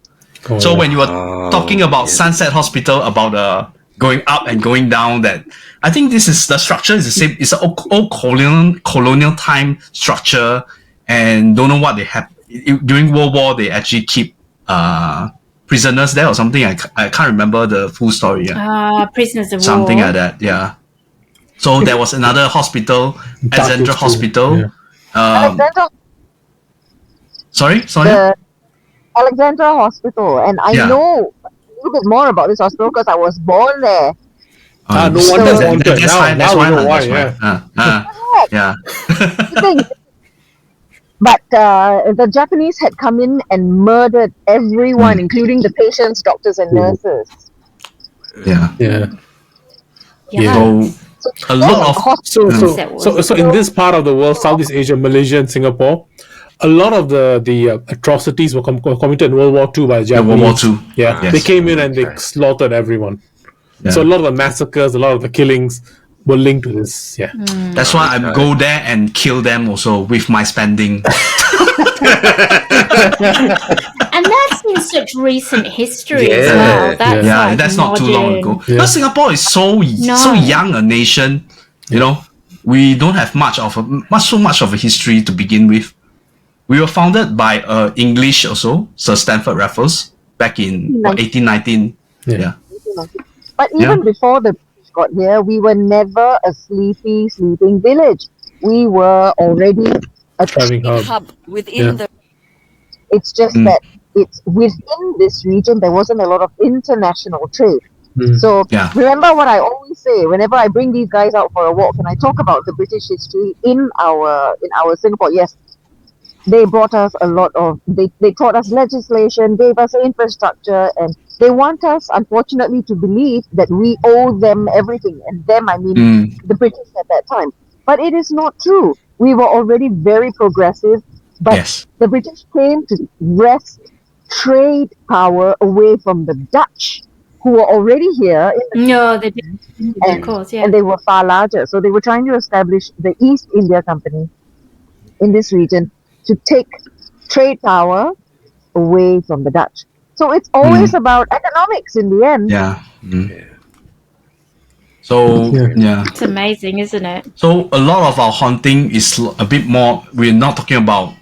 So when you were talking about Sunset Hospital, about going up and going down, that I think this is the structure is the same. It's an old colonial time structure, and don't know what they have during World War. They actually keep prisoners there or something. I can't remember the full story. Prisoners of Something war. like that. Yeah. So there was another hospital, Adventura Hospital. Yeah. Alexandra, Sorry, Sonia? the Alexandra Hospital, and I Yeah. know a little bit more about this hospital because I was born there. No wonder it's haunted. That's Now- fine. now That's we fine. know why, That's fine. Yeah. The thing- But the Japanese had come in and murdered everyone, including the patients, doctors, and nurses. Yeah. Yeah. Yeah. So a lot of So in this part of the world, Southeast Asia, Malaysia, and Singapore, a lot of the atrocities were committed in World War II by the Japanese. World War II. Yeah, Yes. they came in and they slaughtered everyone. Yeah. So a lot of the massacres, a lot of the killings were linked to this. Yeah. That's why I go there and kill them also with my spending. And that's in such recent history as Yeah. well. That's Yeah, like that's not too long modern. ago. But Singapore is so young a nation. We don't have so much of a history to begin with. We were founded by English also, Sir Stamford Raffles, back in 1819. Yeah. But even before the British got here, we were never a sleeping village. We were already a Driving hub. hub within the It's just that it's within this region, there wasn't a lot of international trade. So Yeah. remember what I always say whenever I bring these guys out for a walk and I talk about the British history in our Singapore. Yes, they brought us a lot of, they taught us legislation, gave us infrastructure, and they want us, unfortunately, to believe that we owe them everything. And them, I mean the British at that time. But it is not true. We were already very progressive, but the British came to wrest trade power away from the Dutch, who were already here. Of course, yeah. And they were far larger. So they were trying to establish the East India Company in this region to take trade power away from the Dutch. So it's always about economics in the end. Yeah. So, yeah. It's amazing, isn't it? So a lot of our haunting is a bit more, we're not talking about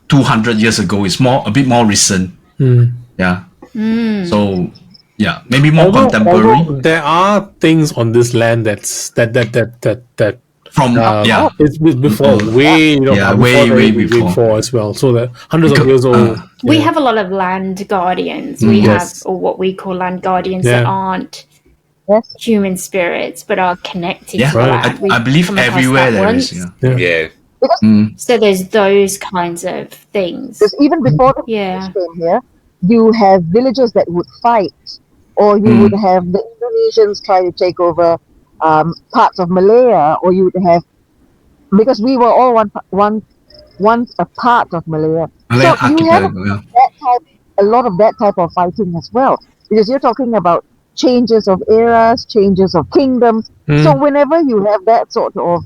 200 years ago, it's a bit more recent. Yeah. So, yeah, maybe more contemporary. Although there are things on this land that from it's before way way before as well. So that hundreds of years old. We have a lot of land guardians. We have, or what we call land guardians, that aren't human spirits, but are connected to that. I believe everywhere there is. So there's those kinds of things. Because even before the British came here, you have villagers that would fight, or you would have the Indonesians try to take over parts of Malaya, or you would have, because we were all once a part of Malaya. So you have a lot of that type of fighting as well, because you're talking about changes of eras, changes of kingdoms. So whenever you have that sort of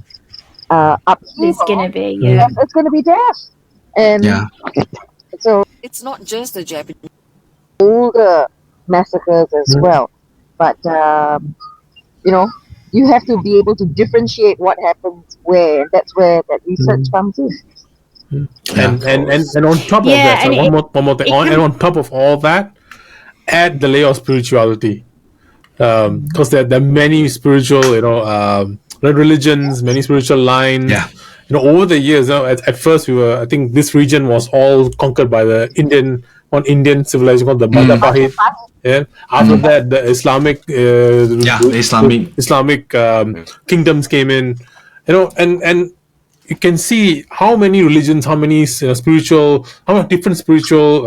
upheaval, it's going to be death. And so it's not just the Japanese. Older massacres as well. But, you have to be able to differentiate what happens where. That's where that research comes in. And on top of that, one more thing. And on top of all that, add the layer of spirituality. Because there are many spiritual, religions, many spiritual lines. Over the years, at first I think this region was all conquered by the Indian civilization called the Majapahit. After that, the Islamic kingdoms came in. And you can see how many religions, how many different spiritual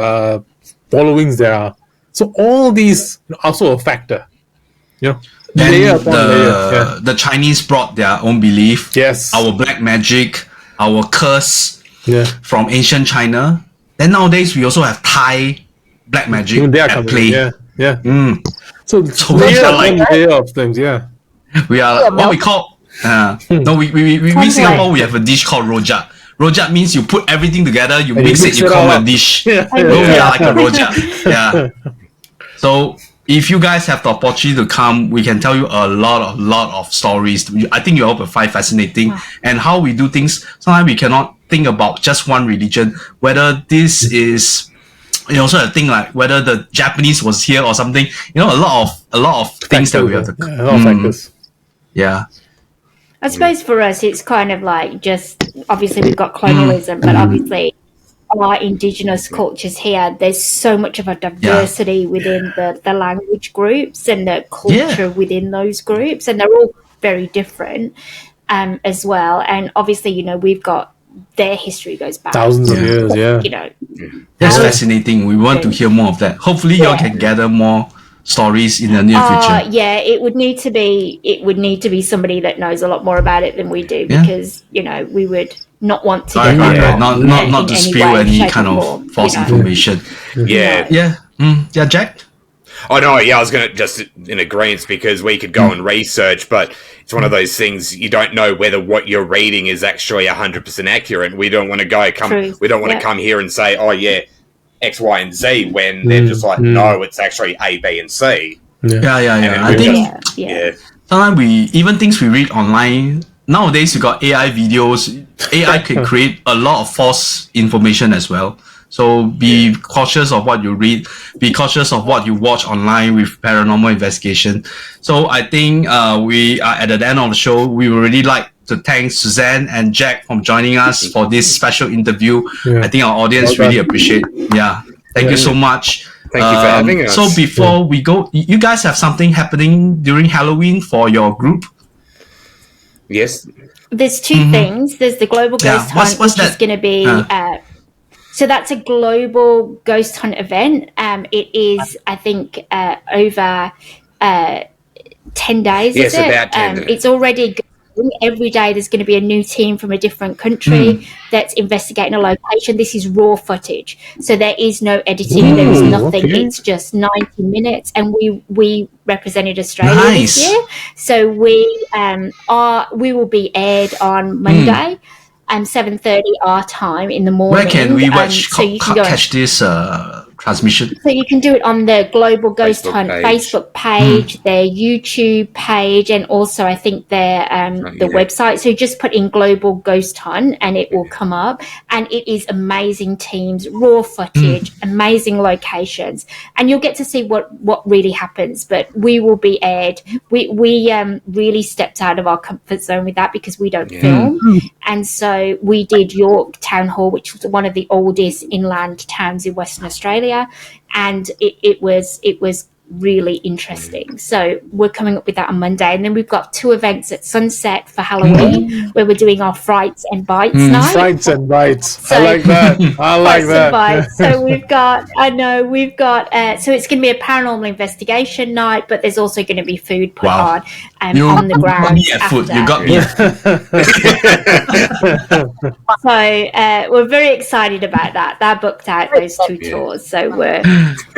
followings there are. So all these are also a factor. The Chinese brought their own belief. Our black magic, our curse from ancient China. Then nowadays we also have Thai black magic at play. So we are one layer of things. We are what we call. We Singapore we have a dish called rojak. Rojak means you put everything together, you mix it, you call it a dish. We are like a rojak. So if you guys have the opportunity to come, we can tell you a lot of stories. I think you all will find fascinating. And how we do things, sometimes we cannot think about just one religion, whether this is also a thing like whether the Japanese was here or something. A lot of things that we have to a lot of factors. I suppose for us it's kind of like just obviously we've got colonialism, but obviously our indigenous cultures here, there's so much of a diversity within the language groups and the culture within those groups, and they're all very different as well. And obviously, we've got their history goes back thousands of years. That's fascinating. We want to hear more of that. Hopefully, y'all can gather more stories in the near future. It would need to be somebody that knows a lot more about it than we do, because we would not want to not to spill any kind of false information. Jack. Oh no, I was going to just in agreement, because we could go and research, but it's one of those things you don't know whether what you're reading is actually 100% accurate. We don't want to we don't want to come here and say, oh yeah, X, Y, and Z, when they're just like, no, it's actually A, B, and C. I think sometimes even things we read online nowadays, you got AI videos. AI can create a lot of false information as well. So be cautious of what you read. Be cautious of what you watch online with paranormal investigation. So I think we are at the end of the show. We would really like to thank Suzanne and Jack for joining us for this special interview. I think our audience really appreciate. Thank you so much. Thank you for having us. So before we go, you guys have something happening during Halloween for your group? Yes. There's two things. There's the Global Ghost Hunt, which is going to be So that's a global ghost hunt event. It is, I think, over 10 days. Yes, is it? about 10 days. It's already going. Every day there's going to be a new team from a different country that's investigating a location. This is raw footage, so there is no editing. There is nothing. Okay. It's just 90 minutes, and we represented Australia this year. So we will be aired on Monday. 7:30 our time in the morning. Where can we watch, so you can go catch this transmission? So you can do it on the Global Ghost Hunt Facebook page, their YouTube page, and also I think their the website. So just put in Global Ghost Hunt and it will come up. And it is amazing teams, raw footage, amazing locations, and you'll get to see what really happens. But we will be aired. We really stepped out of our comfort zone with that because we don't film, and so we did York Town Hall, which was one of the oldest inland towns in Western Australia, and it was really interesting. So we're coming up with that on Monday, and then we've got 2 events at sunset for Halloween where we're doing our Frights and Bites night. Frights and Bites. So, I like that. I like that. Bites. So we've got so it's going to be a paranormal investigation night, but there's also going to be food put on the ground. You got me. So we're very excited about that. They're booked out, those 2 tours, so we're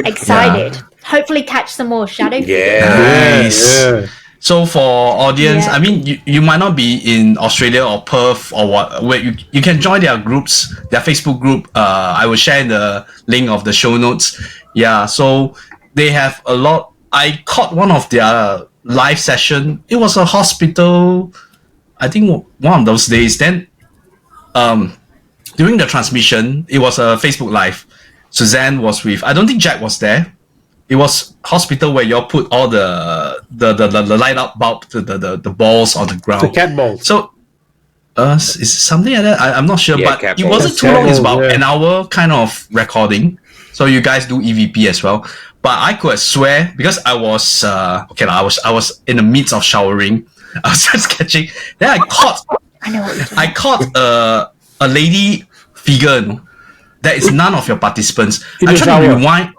excited. Hopefully catch some more shadow figures. Nice. Yeah. So for audience, I mean, you might not be in Australia or Perth or what, where you can join their groups, their Facebook group. I will share the link of the show notes. Yeah, so they have a lot. I caught one of their live session. It was a hospital, I think one of those days. Then during the transmission, it was a Facebook live. Suzanne was with, I don't think Jack was there. It was hospital where you put all the light up bulb, the balls on the ground. The cat balls. So, is something like that? I'm not sure, but it wasn't too cat long. It's balls, about an hour kind of recording. So you guys do EVP as well. But I could swear because I was I was in the midst of showering. I was just catching. Then I caught a lady figure. No? That is none of your participants. I tried to rewind.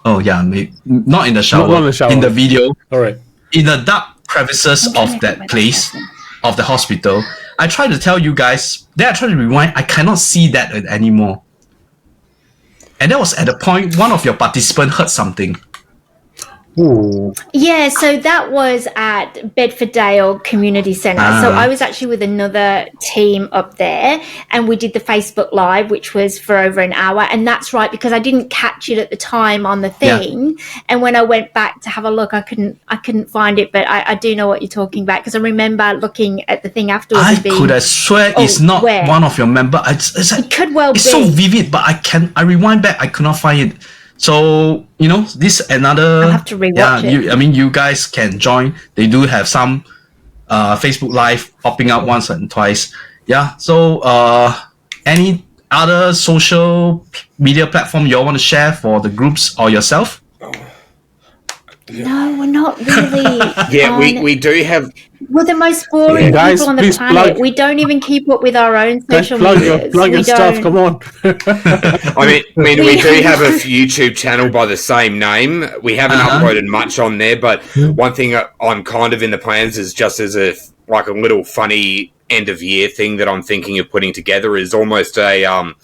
Oh yeah, maybe not in the shower. Not in the shower. In the video. All right. In the dark crevices of that place, of the hospital. I tried to tell you guys. Then I tried to rewind. I cannot see that anymore. And that was at the point one of your participants heard something. Ooh. Yeah, so that was at Bedfordale Community Centre. So I was actually with another team up there, and we did the Facebook Live, which was for over an hour. And that's right, because I didn't catch it at the time on the thing. Yeah. And when I went back to have a look, I couldn't find it. But I do know what you're talking about, because I remember looking at the thing afterwards. I could have swear it's not one of your members. It could well be. It's so vivid, but I rewind back, I could not find it. So, this another... I'll have to rewatch it. You guys can join. They do have some Facebook Live popping up once and twice. Yeah, so any other social media platform you all want to share for the groups or yourself? No, we're not really. we do have... We're the most boring people on the planet. We don't even keep up with our own social media. Plug your stuff, come on. I mean, we do have a YouTube channel by the same name. We haven't uploaded much on there, but one thing I'm kind of in the plans is just as a little funny end of year thing that I'm thinking of putting together is almost a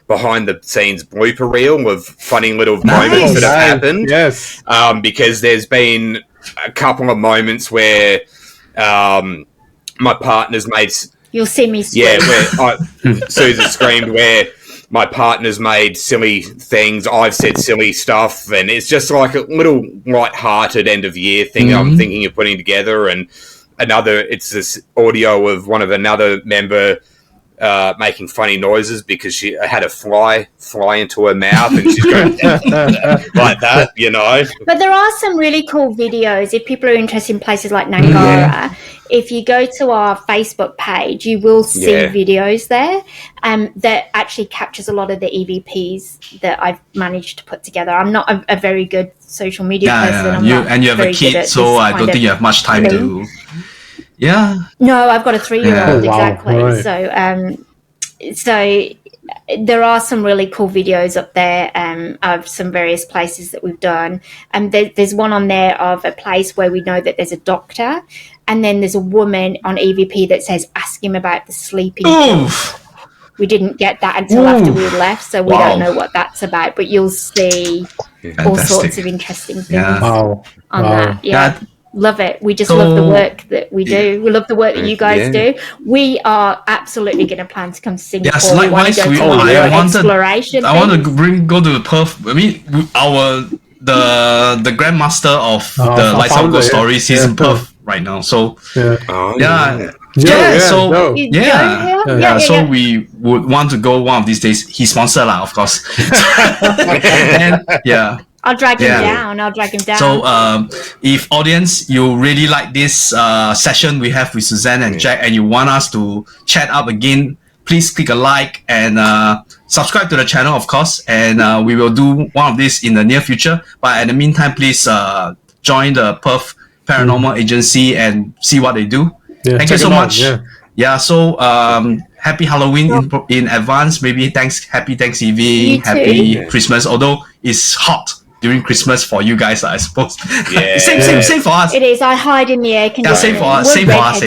behind the scenes blooper reel of funny little moments that have happened. Yes. Because there's been a couple of moments where my partner's made... You'll see me scream. Yeah, where Susan screamed where my partner's made silly things, I've said silly stuff, and it's just like a little light-hearted end-of-year thing I'm thinking of putting together, and it's this audio of another member making funny noises because she had a fly into her mouth and she's going like that, But there are some really cool videos if people are interested in places like Gnagara. If you go to our Facebook page, you will see videos there that actually captures a lot of the EVPs that I've managed to put together. I'm not a very good social media person. And you have a kid, so I don't think you have much time to... Yeah. No, I've got a 3-year-old, exactly. Right. So there are some really cool videos up there of some various places that we've done. And there's one on there of a place where we know that there's a doctor, and then there's a woman on EVP that says, ask him about the sleeping pills. We didn't get that until after we left, so we don't know what that's about. But you'll see all sorts of interesting things on that. Yeah. Love it. We just love the work that we do. We love the work that you guys do. We are absolutely going to plan to come to Singapore. Yes, likewise. I want to go to Perth. I mean, the grandmaster of the Lights Out Ghost Stories is in Perth right now. So so we would want to go one of these days. He sponsored lah, of course. And I'll drag him down. So, if audience, you really like this session we have with Suzanne and Jack, and you want us to chat up again, please click a like and subscribe to the channel, of course. And we will do one of these in the near future. But in the meantime, please join the Perth Paranormal Agency and see what they do. Thank you so much. So happy Halloween in advance. Maybe happy Thanksgiving, happy Christmas. Although it's hot during Christmas for you guys, I suppose. Same for us. It is. I hide in the air conditioning. Same for us. Same for us.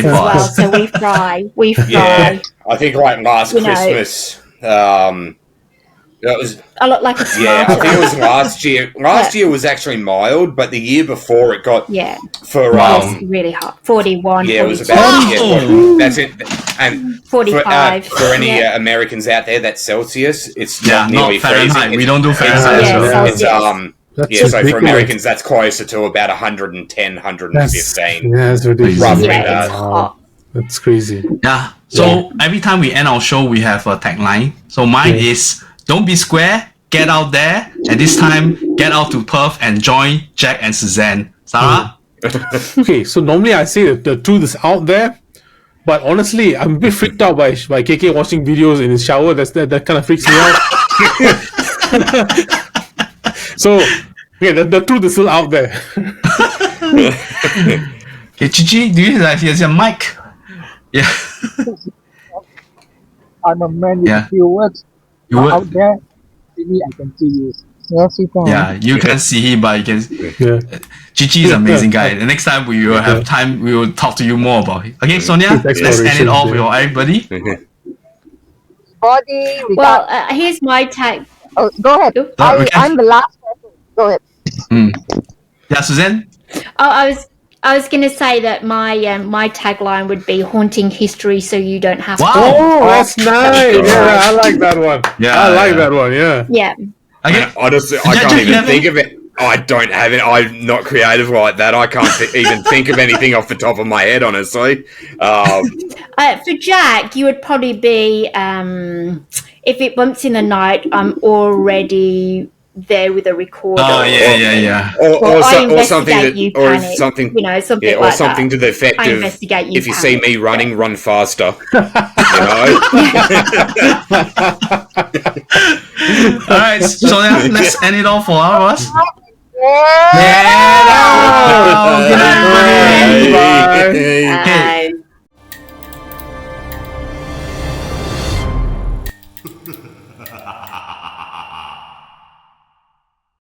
So we fry. Yeah, I think like last Christmas, that was. I look like a tomato. Yeah, I think it was last year. Last year was actually mild, but the year before it got for really hot. 41. Yeah, 42. it was about that's it. And 45 for any Americans out there, that's Celsius. It's not nearly Fahrenheit. freezing. We don't do Fahrenheit. So for Americans, that's closer to about 110, 115. That's ridiculous. Roughly that. Wow. That's crazy. Yeah. So every time we end our show, we have a tagline. So mine is, don't be square, get out there. And this time, get out to Perth and join Jack and Suzanne. Sarah? Okay, so normally I say that the truth is out there. But honestly, I'm a bit freaked out by KK watching videos in his shower. That kind of freaks me out. So, the truth is still out there. Okay, Cici, do you have your mic? Yeah. I'm a man with a few words. Out there, maybe I can see you. Yes, you can. Yeah, you can see him, but you can. Cici is an amazing guy. The next time we will have time, we will talk to you more about it. Okay, Sonia, let's end it off with everybody. Body. Well, here's my tag. Oh, go ahead. I'm the last person. Go ahead. Yeah, Suzanne. Oh, I was going to say that my tagline would be haunting history, so you don't have to. Oh, that's nice. Yeah, I like that one. I like that one. Yeah. Okay. Honestly, I can't even think of it. I don't have it. I'm not creative like that. I can't even think of anything off the top of my head, honestly. For Jack, you would probably be, if it bumps in the night, I'm already there with a recorder. Oh, yeah. Or something that, you or panic, something, something or like something that. to the effect I of, investigate, you if you see me running, run faster. All right, so let's end it all for all of us. Yeah. Good night, everybody. Bye.